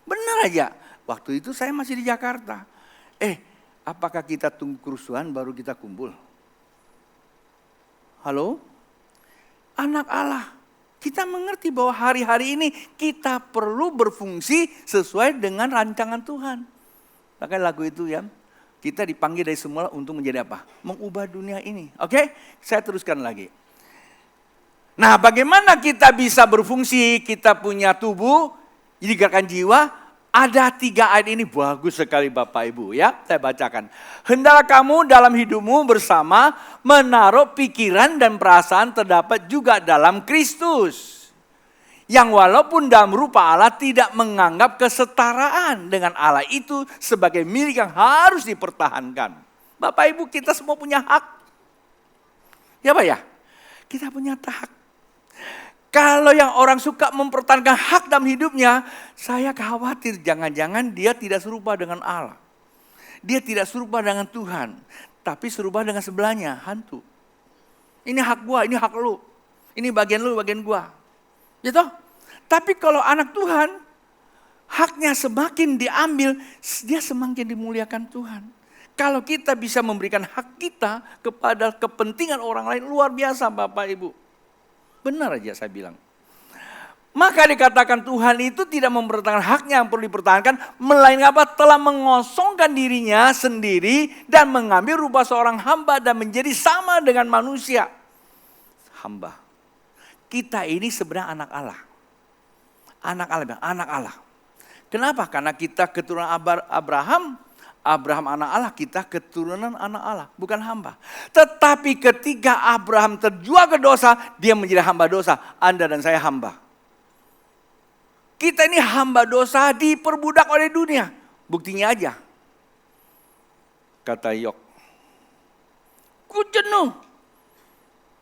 Benar aja. Waktu itu saya masih di Jakarta. Apakah kita tunggu kerusuhan baru kita kumpul? Halo? Anak Allah. Kita mengerti bahwa hari-hari ini kita perlu berfungsi sesuai dengan rancangan Tuhan. Makanya lagu itu ya, kita dipanggil dari semula untuk menjadi apa? Mengubah dunia ini. Oke? Saya teruskan lagi. Nah, bagaimana kita bisa berfungsi? Kita punya tubuh, jadi gerakan jiwa. Ada 3 ayat ini bagus sekali Bapak Ibu ya. Saya bacakan. Hendaklah kamu dalam hidupmu bersama menaruh pikiran dan perasaan terdapat juga dalam Kristus. Yang walaupun dalam rupa Allah tidak menganggap kesetaraan dengan Allah itu sebagai milik yang harus dipertahankan. Bapak Ibu, kita semua punya hak. Ya Pak ya? Kita punya hak. Kalau yang orang suka mempertahankan hak dalam hidupnya, saya khawatir jangan-jangan dia tidak serupa dengan Allah. Dia tidak serupa dengan Tuhan, tapi serupa dengan sebelahnya, hantu. Ini hak gua, ini hak lu. Ini bagian lu, bagian gua. Gitu? Tapi kalau anak Tuhan, haknya semakin diambil, dia semakin dimuliakan Tuhan. Kalau kita bisa memberikan hak kita kepada kepentingan orang lain, luar biasa Bapak Ibu. Benar aja saya bilang. Maka dikatakan Tuhan itu tidak mempertahankan haknya yang perlu dipertahankan, melainkan apa? Telah mengosongkan dirinya sendiri dan mengambil rupa seorang hamba dan menjadi sama dengan manusia. Hamba. Kita ini sebenarnya anak Allah. Anak Allah, anak Allah. Kenapa? Karena kita keturunan Abraham. Abraham anak Allah, kita keturunan anak Allah, bukan hamba. Tetapi ketika Abraham terjual ke dosa, dia menjadi hamba dosa. Anda dan saya hamba. Kita ini hamba dosa, diperbudak oleh dunia. Buktinya aja. Kata Yok, ku jenuh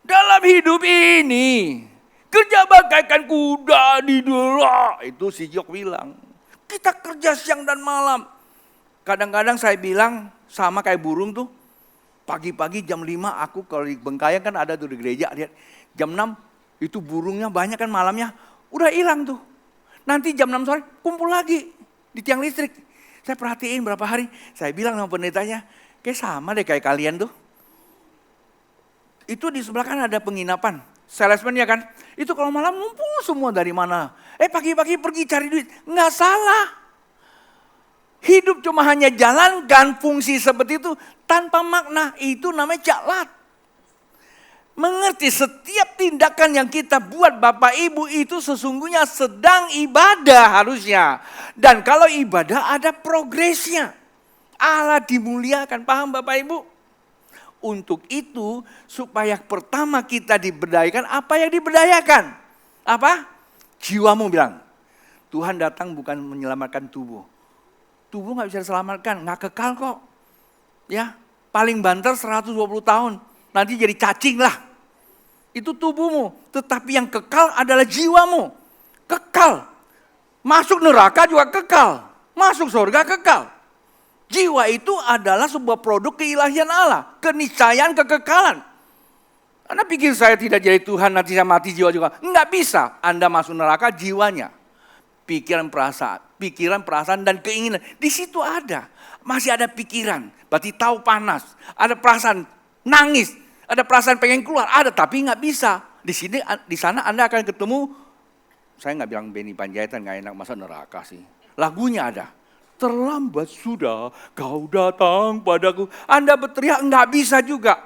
dalam hidup ini. Kerja bagaikan kuda di dela. Itu si Yok bilang. Kita kerja siang dan malam. Kadang-kadang saya bilang sama kayak burung tuh. Pagi-pagi jam 5 aku kalau di Bengkayang kan ada tuh di gereja. Lihat jam 6 itu burungnya banyak kan malamnya. Udah hilang tuh. Nanti jam 6 sore kumpul lagi di tiang listrik. Saya perhatiin berapa hari. Saya bilang sama pendetanya. Kayak sama deh kayak kalian tuh. Itu di sebelah kan ada penginapan. Salesman ya kan. Itu kalau malam ngumpul semua dari mana. Pagi-pagi pergi cari duit. Nggak salah. Hidup cuma hanya jalankan fungsi seperti itu tanpa makna. Itu namanya jaklat. Mengerti setiap tindakan yang kita buat Bapak Ibu itu sesungguhnya sedang ibadah harusnya. Dan kalau ibadah ada progresnya. Allah dimuliakan. Paham Bapak Ibu? Untuk itu supaya pertama kita diberdayakan, apa yang diberdayakan? Apa? Jiwamu bilang. Tuhan datang bukan menyelamatkan tubuh. Tubuh gak bisa diselamatkan, gak kekal kok. Ya, paling banter 120 tahun. Nanti jadi cacing lah. Itu tubuhmu. Tetapi yang kekal adalah jiwamu. Kekal. Masuk neraka juga kekal. Masuk surga kekal. Jiwa itu adalah sebuah produk keilahian Allah. Keniscayaan kekekalan. Anda pikir saya tidak jadi Tuhan, nanti saya mati jiwa juga. Enggak bisa. Anda masuk neraka jiwanya. Pikiran, perasaan dan keinginan. Di situ ada. Masih ada pikiran. Berarti tahu panas. Ada perasaan nangis. Ada perasaan pengen keluar. Ada tapi nggak bisa. Di sana Anda akan ketemu. Saya nggak bilang Benny Panjaitan nggak enak masa neraka sih. Lagunya ada. terlambat sudah kau datang padaku. Anda berteriak nggak bisa juga.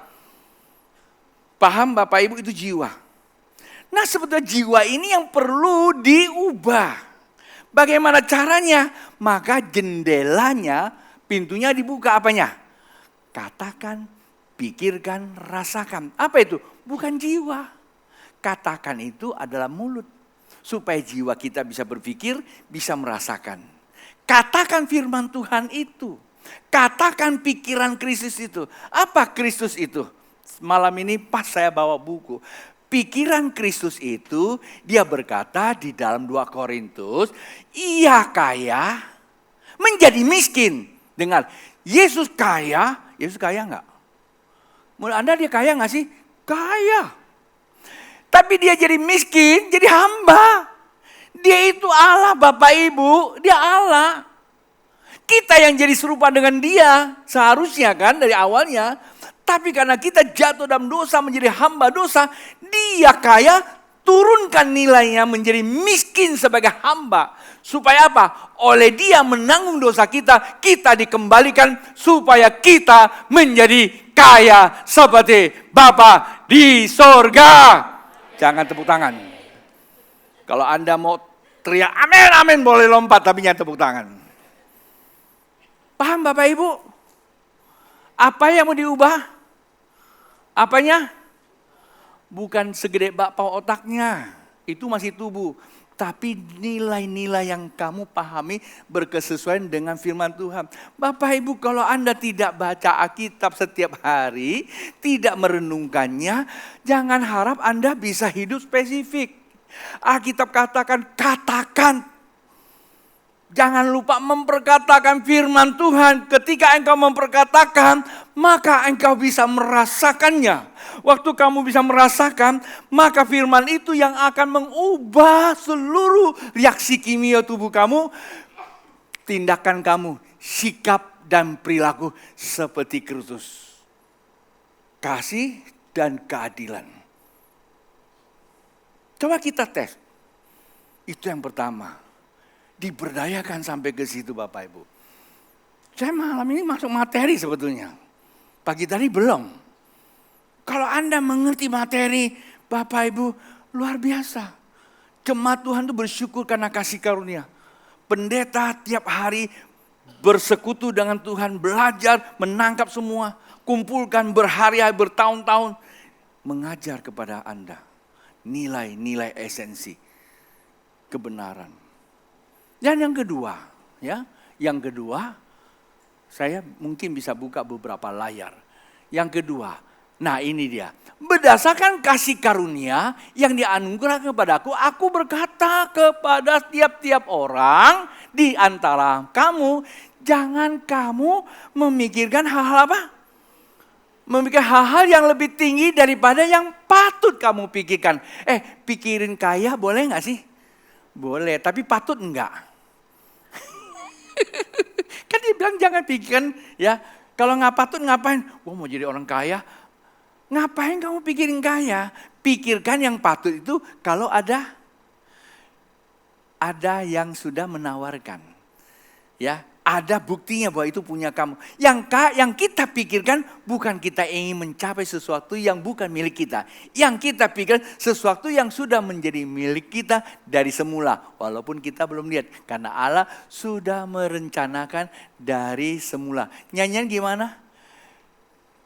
Paham Bapak Ibu, itu jiwa. Nah sebetulnya jiwa ini yang perlu diubah. Bagaimana caranya? Maka jendelanya, pintunya dibuka apanya? Katakan, pikirkan, rasakan. Apa itu? Bukan jiwa. Katakan itu adalah mulut. Supaya jiwa kita bisa berpikir, bisa merasakan. Katakan firman Tuhan itu. Katakan pikiran Kristus itu. Apa Kristus itu? Malam ini pas saya bawa buku. Pikiran Kristus itu, dia berkata di dalam 2 Korintus, ia kaya menjadi miskin. Dengar, Yesus kaya enggak? Menurut Anda dia kaya enggak sih? Kaya. Tapi dia jadi miskin, jadi hamba. Dia itu Allah Bapak Ibu, dia Allah. Kita yang jadi serupa dengan dia, seharusnya kan dari awalnya. Tapi karena kita jatuh dalam dosa, menjadi hamba dosa, dia kaya, turunkan nilainya menjadi miskin sebagai hamba. Supaya apa? Oleh dia menanggung dosa kita, kita dikembalikan supaya kita menjadi kaya seperti Bapa di sorga. Jangan tepuk tangan. Kalau Anda mau teriak amin, amin, boleh lompat, tapi jangan tepuk tangan. Paham Bapak Ibu? Apa yang mau diubah? Apanya? Bukan segede bakpao otaknya, itu masih tubuh. Tapi nilai-nilai yang kamu pahami berkesesuaian dengan firman Tuhan. Bapak Ibu, kalau Anda tidak baca Alkitab setiap hari, tidak merenungkannya, jangan harap Anda bisa hidup spesifik. Alkitab katakan. Jangan lupa memperkatakan firman Tuhan. Ketika engkau memperkatakan, maka engkau bisa merasakannya. Waktu kamu bisa merasakan, maka firman itu yang akan mengubah seluruh reaksi kimia tubuh kamu, tindakan kamu, sikap dan perilaku seperti Kristus. Kasih dan keadilan. Coba kita tes. Itu yang pertama. Diberdayakan sampai ke situ Bapak Ibu. Saya malam ini masuk materi sebetulnya. Pagi tadi belum. Kalau Anda mengerti materi Bapak Ibu, luar biasa. Jemaat Tuhan itu bersyukur karena kasih karunia. Pendeta tiap hari bersekutu dengan Tuhan, belajar, menangkap semua. Kumpulkan berhari-hari, bertahun-tahun. Mengajar kepada Anda nilai-nilai esensi kebenaran. Dan yang kedua, saya mungkin bisa buka beberapa layar. Yang kedua, nah ini dia. Berdasarkan kasih karunia yang dianugerahkan kepadaku, aku berkata kepada tiap-tiap orang di antara kamu, jangan kamu memikirkan hal-hal apa? Memikirkan hal-hal yang lebih tinggi daripada yang patut kamu pikirkan. Pikirin kaya boleh gak sih? Boleh, tapi patut enggak? Kan dia bilang jangan pikirkan ya. Kalau nggak patut ngapain? Wah mau jadi orang kaya. Ngapain kamu pikirin kaya? Pikirkan yang patut itu kalau ada yang sudah menawarkan. Ya, ada buktinya bahwa itu punya kamu. Yang kita pikirkan bukan kita ingin mencapai sesuatu yang bukan milik kita. Yang kita pikirkan sesuatu yang sudah menjadi milik kita dari semula. Walaupun kita belum lihat. Karena Allah sudah merencanakan dari semula. Nyanyian gimana?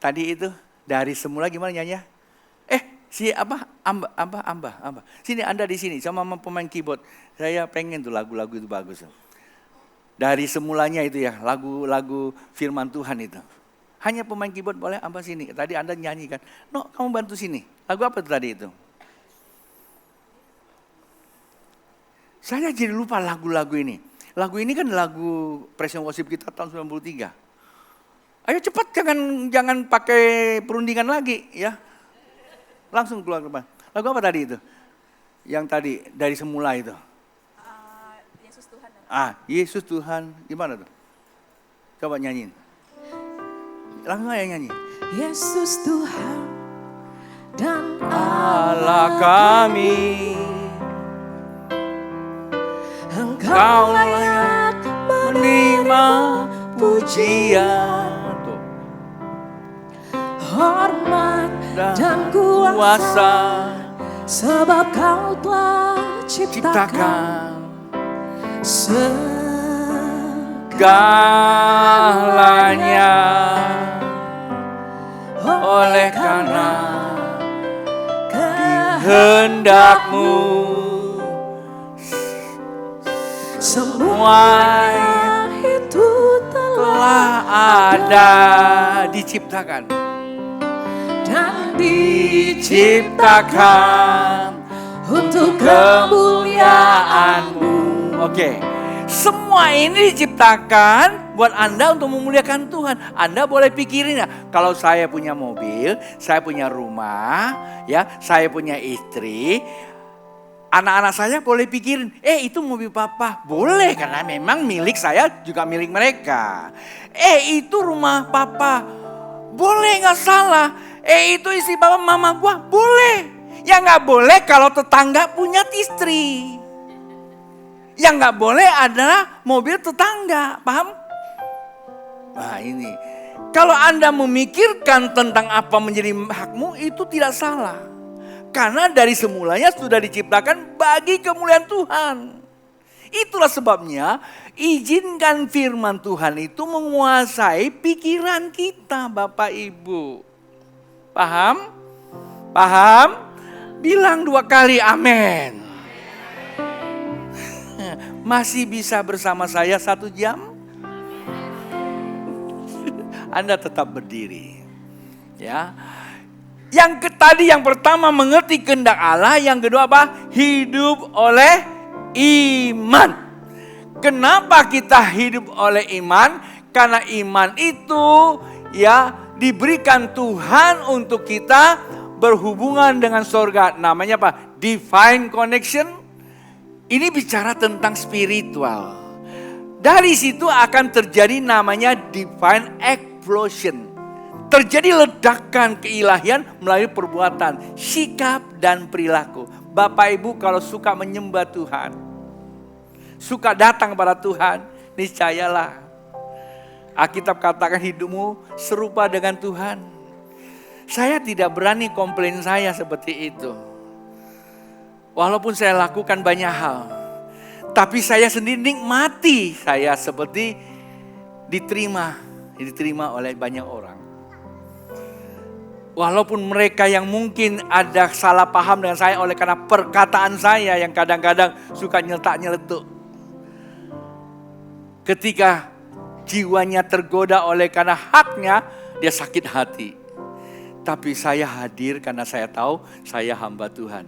Tadi itu dari semula gimana nyanyian? Amba. Sini Anda di sini sama pemain keyboard. Saya pengen tuh lagu-lagu itu bagus. Dari semulanya itu ya, lagu-lagu firman Tuhan itu. Hanya pemain keyboard boleh apa sini. Tadi Anda nyanyikan. No, kamu bantu sini. Lagu apa itu tadi itu? Saya jadi lupa lagu-lagu ini. Lagu ini kan lagu Praise and Worship kita tahun 93. Ayo cepat, jangan pakai perundingan lagi ya. Langsung keluar. Lagu apa tadi itu? Yang tadi dari semula itu. Yesus Tuhan. Gimana tuh? Coba nyanyiin. Langsung aja nyanyi. Yesus Tuhan dan Allah kami. Engkau layak menerima pujian. Tuh. Hormat dan kuasa, Kuasa sebab kau telah ciptakan ciptakan segalanya. oleh karena kehendakmu, semua itu telah ada diciptakan dan diciptakan untuk kemuliaan-Mu. Oke, semua ini diciptakan buat Anda untuk memuliakan Tuhan. Anda boleh pikirin ya, kalau saya punya mobil, saya punya rumah, ya, saya punya istri, anak-anak saya boleh pikirin, itu mobil papa. Boleh, karena memang milik saya juga milik mereka. Itu rumah papa. Boleh, nggak salah. Itu istri papa mama gua. Boleh. Yang nggak boleh kalau tetangga punya istri. Yang nggak boleh adalah mobil tetangga. Paham? Nah ini. Kalau Anda memikirkan tentang apa menjadi hakmu, itu tidak salah. Karena dari semulanya sudah diciptakan bagi kemuliaan Tuhan. Itulah sebabnya izinkan firman Tuhan itu menguasai pikiran kita, Bapak Ibu. Paham? Paham? Bilang 2 kali amin. Masih bisa bersama saya 1 jam? Anda tetap berdiri. Ya. Tadi yang pertama mengerti kehendak Allah, yang kedua apa? Hidup oleh iman. Kenapa kita hidup oleh iman? Karena iman itu ya diberikan Tuhan untuk kita berhubungan dengan surga. Namanya apa? Divine connection. Ini bicara tentang spiritual. Dari situ akan terjadi namanya divine explosion. Terjadi ledakan keilahian melalui perbuatan, sikap dan perilaku. Bapak Ibu kalau suka menyembah Tuhan, suka datang pada Tuhan, niscayalah Alkitab katakan hidupmu serupa dengan Tuhan. Saya tidak berani komplain saya seperti itu. Walaupun saya lakukan banyak hal, tapi saya sendiri nikmati saya seperti diterima oleh banyak orang. Walaupun mereka yang mungkin ada salah paham dengan saya oleh karena perkataan saya yang kadang-kadang suka nyeletak-nyeletuk. Ketika jiwanya tergoda oleh karena haknya, dia sakit hati. Tapi saya hadir karena saya tahu saya hamba Tuhan.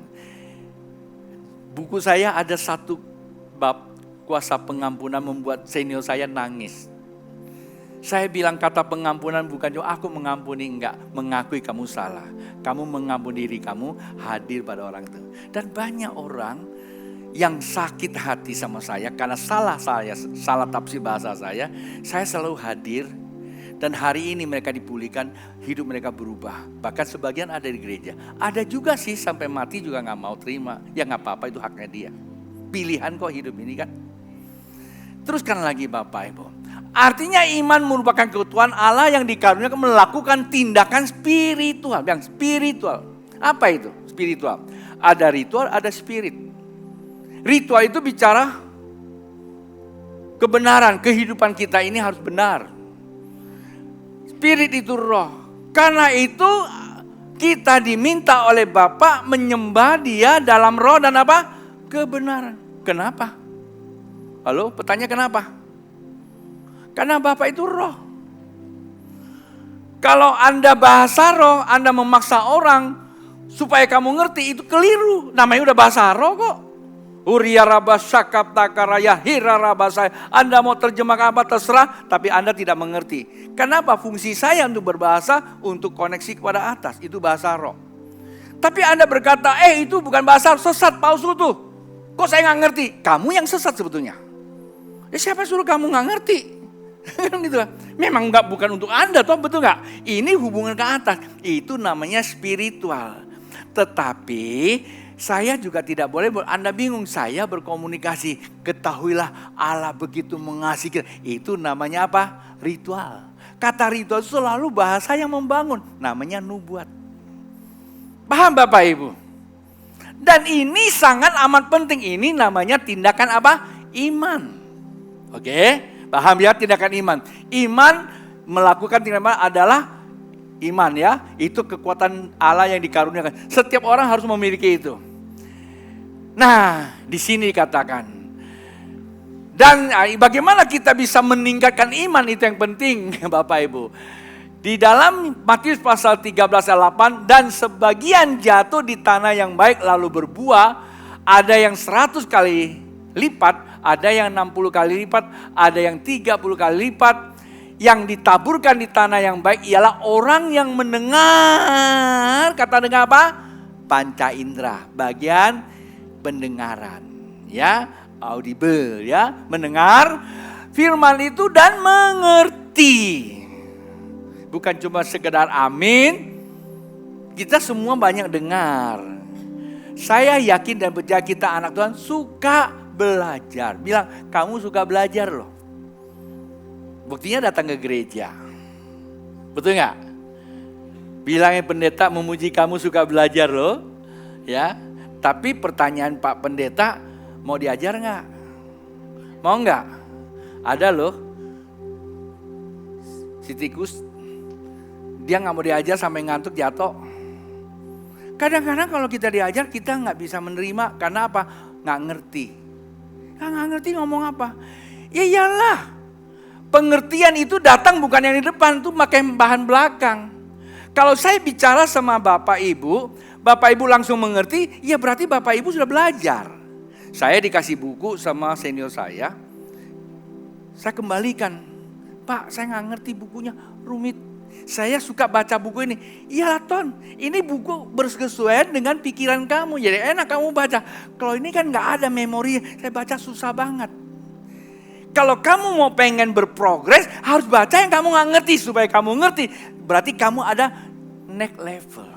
Buku saya ada 1 bab kuasa pengampunan membuat senior saya nangis. Saya bilang kata pengampunan bukan cuma aku mengampuni, enggak. Mengakui kamu salah. Kamu mengampuni diri kamu, hadir pada orang itu. Dan banyak orang yang sakit hati sama saya karena salah tafsir bahasa saya selalu hadir. Dan hari ini mereka dipulihkan, hidup mereka berubah. Bahkan sebagian ada di gereja. Ada juga sih sampai mati juga gak mau terima. Ya gak apa-apa, itu haknya dia. Pilihan kok hidup ini kan. Teruskan lagi Bapak Ibu. Artinya iman merupakan kebutuhan Allah yang dikaruniakan melakukan tindakan spiritual. Yang spiritual. Apa itu spiritual? Ada ritual, ada spirit. Ritual itu bicara kebenaran, kehidupan kita ini harus benar. Spirit itu roh. Karena itu kita diminta oleh Bapa menyembah Dia dalam roh dan apa? Kebenaran. Kenapa? Halo, pertanyaan kenapa? Karena Bapa itu roh. Kalau Anda bahasa roh, Anda memaksa orang supaya kamu ngerti, itu keliru. Namanya udah bahasa roh kok. Uriya rabasakap takaraya hira rabasaya. Anda mau terjemahkan apa terserah, tapi Anda tidak mengerti. Kenapa? Fungsi saya untuk berbahasa, untuk koneksi kepada atas. Itu bahasa roh. Tapi Anda berkata, itu bukan bahasa sesat, palsu tuh. Kok saya gak ngerti? Kamu yang sesat sebetulnya. Siapa suruh kamu gak ngerti? Gitu. Memang bukan untuk Anda, toh betul gak? Ini hubungan ke atas. Itu namanya spiritual. Tetapi saya juga tidak boleh, Anda bingung, saya berkomunikasi. Ketahuilah Allah begitu mengasihi kita. Itu namanya apa? Ritual. Kata ritual itu selalu bahasa yang membangun. Namanya nubuat. Paham Bapak Ibu? Dan ini sangat amat penting. Ini namanya tindakan apa? Iman. Oke, paham ya tindakan iman. Iman melakukan tindakan adalah iman ya. Itu kekuatan Allah yang dikaruniakan. Setiap orang harus memiliki itu. Nah, di sini dikatakan. Dan bagaimana kita bisa meningkatkan iman itu yang penting Bapak Ibu. Di dalam Matius pasal 13 ayat 8, dan sebagian jatuh di tanah yang baik lalu berbuah, ada yang 100 kali lipat, ada yang 60 kali lipat, ada yang 30 kali lipat. Yang ditaburkan di tanah yang baik ialah orang yang mendengar, kata dengar apa? Panca indera, bagian pendengaran, ya, audible, ya, mendengar firman itu dan mengerti. Bukan cuma sekedar amin, kita semua banyak dengar. Saya yakin dan percaya kita anak Tuhan suka belajar. Bilang, kamu suka belajar loh. Buktinya datang ke gereja. Betul nggak? Bilangnya pendeta memuji kamu suka belajar loh. Ya, tapi pertanyaan Pak Pendeta, mau diajar nggak? Mau nggak? Ada loh. Si tikus, dia nggak mau diajar sampai ngantuk jatuh. Kadang-kadang kalau kita diajar kita nggak bisa menerima karena apa? Nggak ngerti. Nggak ngerti ngomong apa? Ya iyalah. Pengertian itu datang bukan yang di depan, tuh pakai bahan belakang. Kalau saya bicara sama Bapak Ibu langsung mengerti, ya berarti Bapak Ibu sudah belajar. Saya dikasih buku sama senior saya kembalikan. Pak, saya nggak ngerti bukunya, rumit. Saya suka baca buku ini. Iya Ton, ini buku bersesuaian dengan pikiran kamu. Jadi enak kamu baca. Kalau ini kan gak ada memori, saya baca susah banget. Kalau kamu mau pengen berprogres, harus baca yang kamu gak ngerti. Supaya kamu ngerti, berarti kamu ada next level.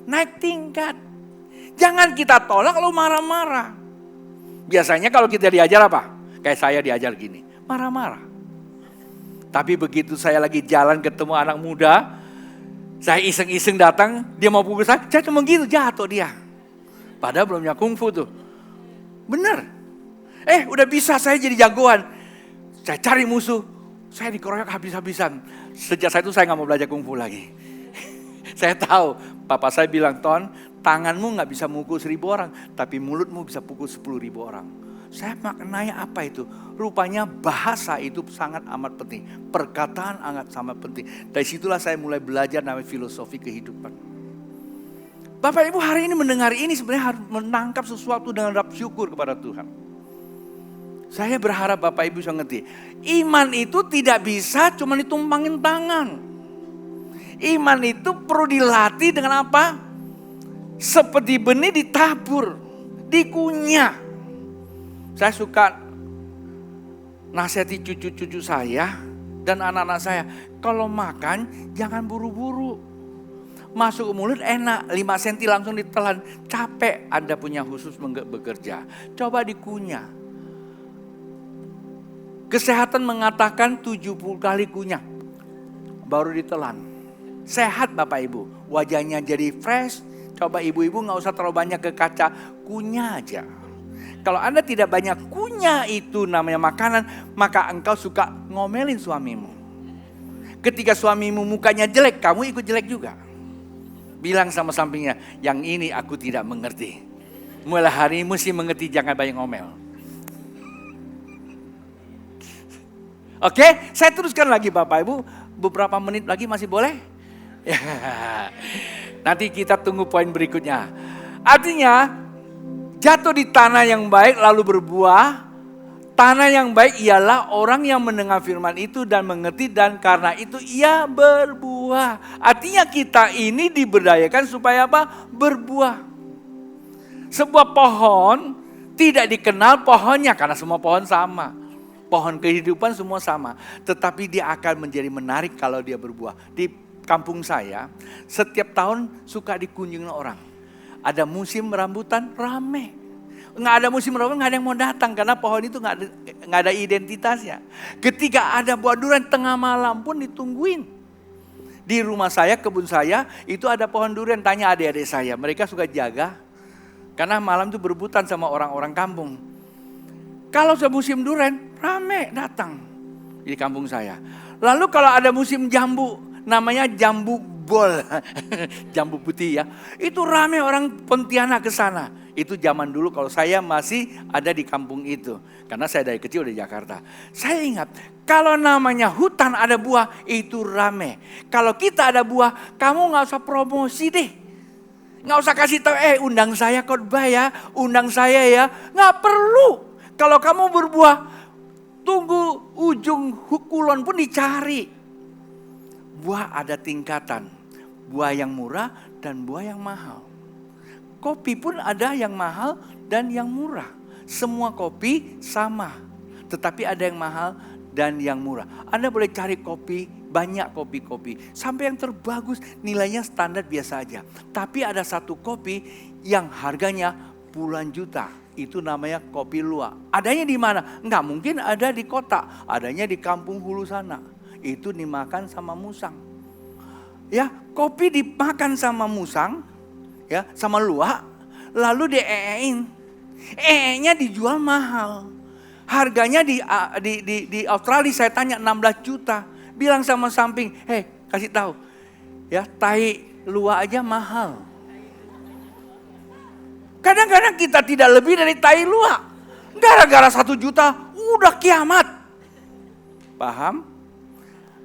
Naik tingkat. Jangan kita tolak lalu marah-marah. Biasanya kalau kita diajar apa? Kayak saya diajar gini, marah-marah. Tapi begitu saya lagi jalan ketemu anak muda, saya iseng-iseng datang, dia mau pukul saya cuma gitu jatuh dia. Padahal belumnya kungfu tuh. Bener. Udah bisa saya jadi jagoan. Saya cari musuh, saya dikeroyok habis-habisan. Sejak saat itu saya gak mau belajar kungfu lagi. Saya tahu, papa saya bilang, Ton, tanganmu gak bisa mukul 1000 orang, tapi mulutmu bisa pukul 10.000 orang. Saya maknanya apa itu? Rupanya bahasa itu sangat amat penting. Perkataan sangat penting. Dari situlah saya mulai belajar namanya filosofi kehidupan. Bapak Ibu hari ini mendengar ini sebenarnya harus menangkap sesuatu dengan rap syukur kepada Tuhan. Saya berharap Bapak Ibu bisa ngerti. Iman itu tidak bisa cuma ditumpangin tangan. Iman itu perlu dilatih dengan apa? Seperti benih ditabur, dikunyah. Saya suka nasihati cucu-cucu saya dan anak-anak saya. Kalau makan jangan buru-buru. Masuk ke mulut enak, 5 cm langsung ditelan. Capek Anda punya khusus bekerja. Coba dikunyah. Kesehatan mengatakan 70 kali kunyah. Baru ditelan. Sehat Bapak Ibu. Wajahnya jadi fresh. Coba ibu-ibu gak usah terlalu banyak ke kaca. Kunyah aja. Kalau Anda tidak banyak kunyah itu namanya makanan, maka engkau suka ngomelin suamimu. Ketika suamimu mukanya jelek, kamu ikut jelek juga. Bilang sama sampingnya, yang ini aku tidak mengerti. Mulai hari ini mesti mengerti, jangan banyak ngomel. Oke, saya teruskan lagi Bapak Ibu. Beberapa menit lagi masih boleh? Nanti kita tunggu poin berikutnya. Artinya, jatuh di tanah yang baik lalu berbuah. Tanah yang baik ialah orang yang mendengar firman itu dan mengerti dan karena itu ia berbuah. Artinya kita ini diberdayakan supaya apa? Berbuah. Sebuah pohon tidak dikenal pohonnya karena semua pohon sama. Pohon kehidupan semua sama. Tetapi dia akan menjadi menarik kalau dia berbuah. Di kampung saya setiap tahun suka dikunjungi orang. Ada musim rambutan rame. nggak ada musim durian, nggak ada yang mau datang karena pohon itu nggak ada identitasnya. Ketika ada buah durian tengah malam pun ditungguin. Di rumah saya, kebun saya itu ada pohon durian. Tanya adik-adik saya, mereka suka jaga karena malam itu berebutan sama orang-orang kampung. Kalau sudah musim durian, rame datang di kampung saya. Lalu kalau ada musim jambu, namanya jambu bol, jambu putih ya. Itu rame orang Pontianak ke sana. Itu zaman dulu kalau saya masih ada di kampung itu. Karena saya dari kecil di Jakarta. Saya ingat, kalau namanya hutan ada buah, itu rame. Kalau kita ada buah, kamu gak usah promosi deh. Gak usah kasih tahu, undang saya khotbah ya, undang saya ya. Gak perlu. Kalau kamu berbuah, tunggu ujung kulon pun dicari. Buah ada tingkatan. Buah yang murah dan buah yang mahal. Kopi pun ada yang mahal dan yang murah. Semua kopi sama. Tetapi ada yang mahal dan yang murah. Anda boleh cari kopi, banyak kopi-kopi. Sampai yang terbagus nilainya standar biasa aja. Tapi ada satu kopi yang harganya puluhan juta. Itu namanya kopi luwak. Adanya di mana? Enggak mungkin ada di kota. Adanya di kampung hulu sana. Itu dimakan sama musang. Ya, kopi dimakan sama musang, ya, sama luwak, lalu dieein. Nya dijual mahal. Harganya di Australia saya tanya 16 juta. Bilang sama samping, kasih tahu. Ya, tai luwak aja mahal. Kadang-kadang kita tidak lebih dari tai luwak. Gara-gara 1 juta udah kiamat. Paham?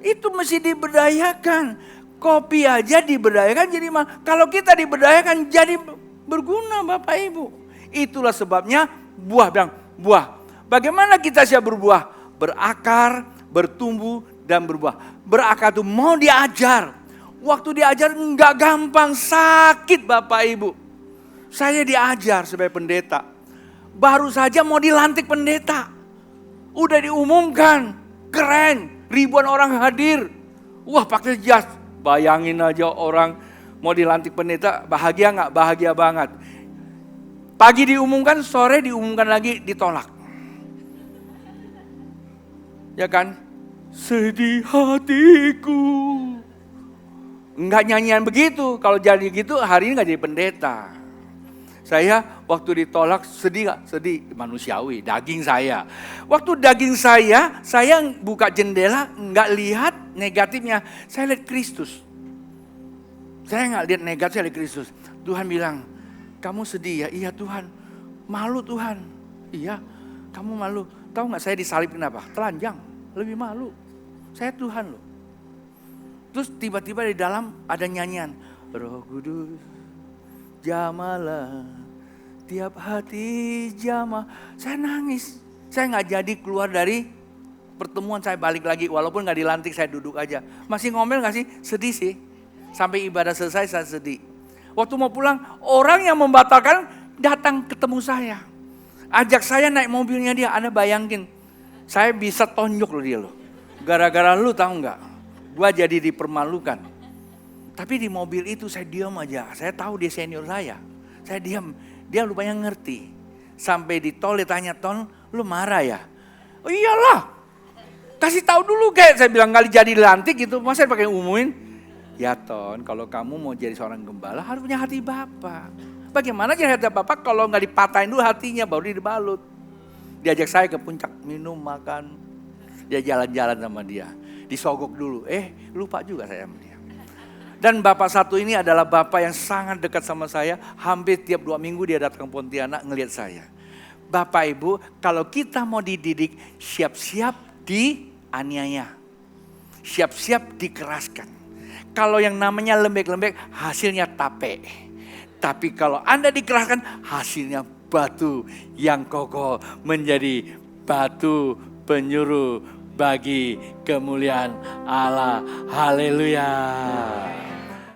Itu mesti diberdayakan. Kopi aja diberdayakan jadi mahal. Kalau kita diberdayakan jadi berguna Bapak Ibu. Itulah sebabnya buah, bilang buah. Bagaimana kita siap berbuah? Berakar, bertumbuh dan berbuah. Berakar itu mau diajar. Waktu diajar enggak gampang, sakit Bapak Ibu. Saya diajar sebagai pendeta. Baru saja mau dilantik pendeta. Udah diumumkan, keren, ribuan orang hadir. Wah, pakai jas. Bayangin aja orang mau dilantik pendeta, bahagia nggak? Bahagia banget. Pagi diumumkan, sore diumumkan lagi, ditolak. Ya kan? Sedih hatiku. Enggak nyanyian begitu. Kalau jadi gitu, hari ini nggak jadi pendeta. Saya waktu ditolak sedih gak? Sedih, manusiawi, daging saya. Waktu daging saya buka jendela nggak lihat negatifnya. Saya lihat Kristus. Saya nggak lihat negatif, saya lihat Kristus. Tuhan bilang, kamu sedih ya? Iya Tuhan. Malu Tuhan. Iya, kamu malu. Tahu nggak saya disalib kenapa? Telanjang, lebih malu. Saya Tuhan loh. Terus tiba-tiba di dalam ada nyanyian. Roh Kudus, jamalah tiap hati jamah. Saya nangis. Saya nggak jadi keluar dari pertemuan, saya balik lagi. Walaupun nggak dilantik, saya duduk aja. Masih ngomel nggak sih? Sedih sih. Sampai ibadah selesai saya sedih. Waktu mau pulang, orang yang membatalkan datang ketemu saya. Ajak saya naik mobilnya dia. Anda bayangin, saya bisa tonjok loh dia loh. Gara-gara lu tahu nggak? Gua jadi dipermalukan. Tapi di mobil itu saya diam aja. Saya tahu dia senior saya. Saya diam. Dia lupanya ngerti. Sampai di tol dia tanya, Ton, lu marah ya? Oh iyalah. Kasih tahu dulu kayak saya bilang kali jadi lantik gitu. Masa pakai umumin? Ya Ton, kalau kamu mau jadi seorang gembala harus punya hati Bapak. Bagaimana jadi hati Bapak kalau nggak dipatahin dulu hatinya baru dibalut. Diajak saya ke puncak, minum, makan. Dia jalan-jalan sama dia. Disogok dulu. Lupa juga saya sama dia. Dan Bapak satu ini adalah Bapak yang sangat dekat sama saya. Hampir tiap 2 minggu dia datang ke Pontianak ngelihat saya. Bapak Ibu, kalau kita mau dididik, siap-siap dianiaya. Siap-siap dikeraskan. Kalau yang namanya lembek-lembek, hasilnya tape. Tapi kalau Anda dikeraskan, hasilnya batu yang kokoh menjadi batu penyuruh bagi kemuliaan Allah. Haleluya.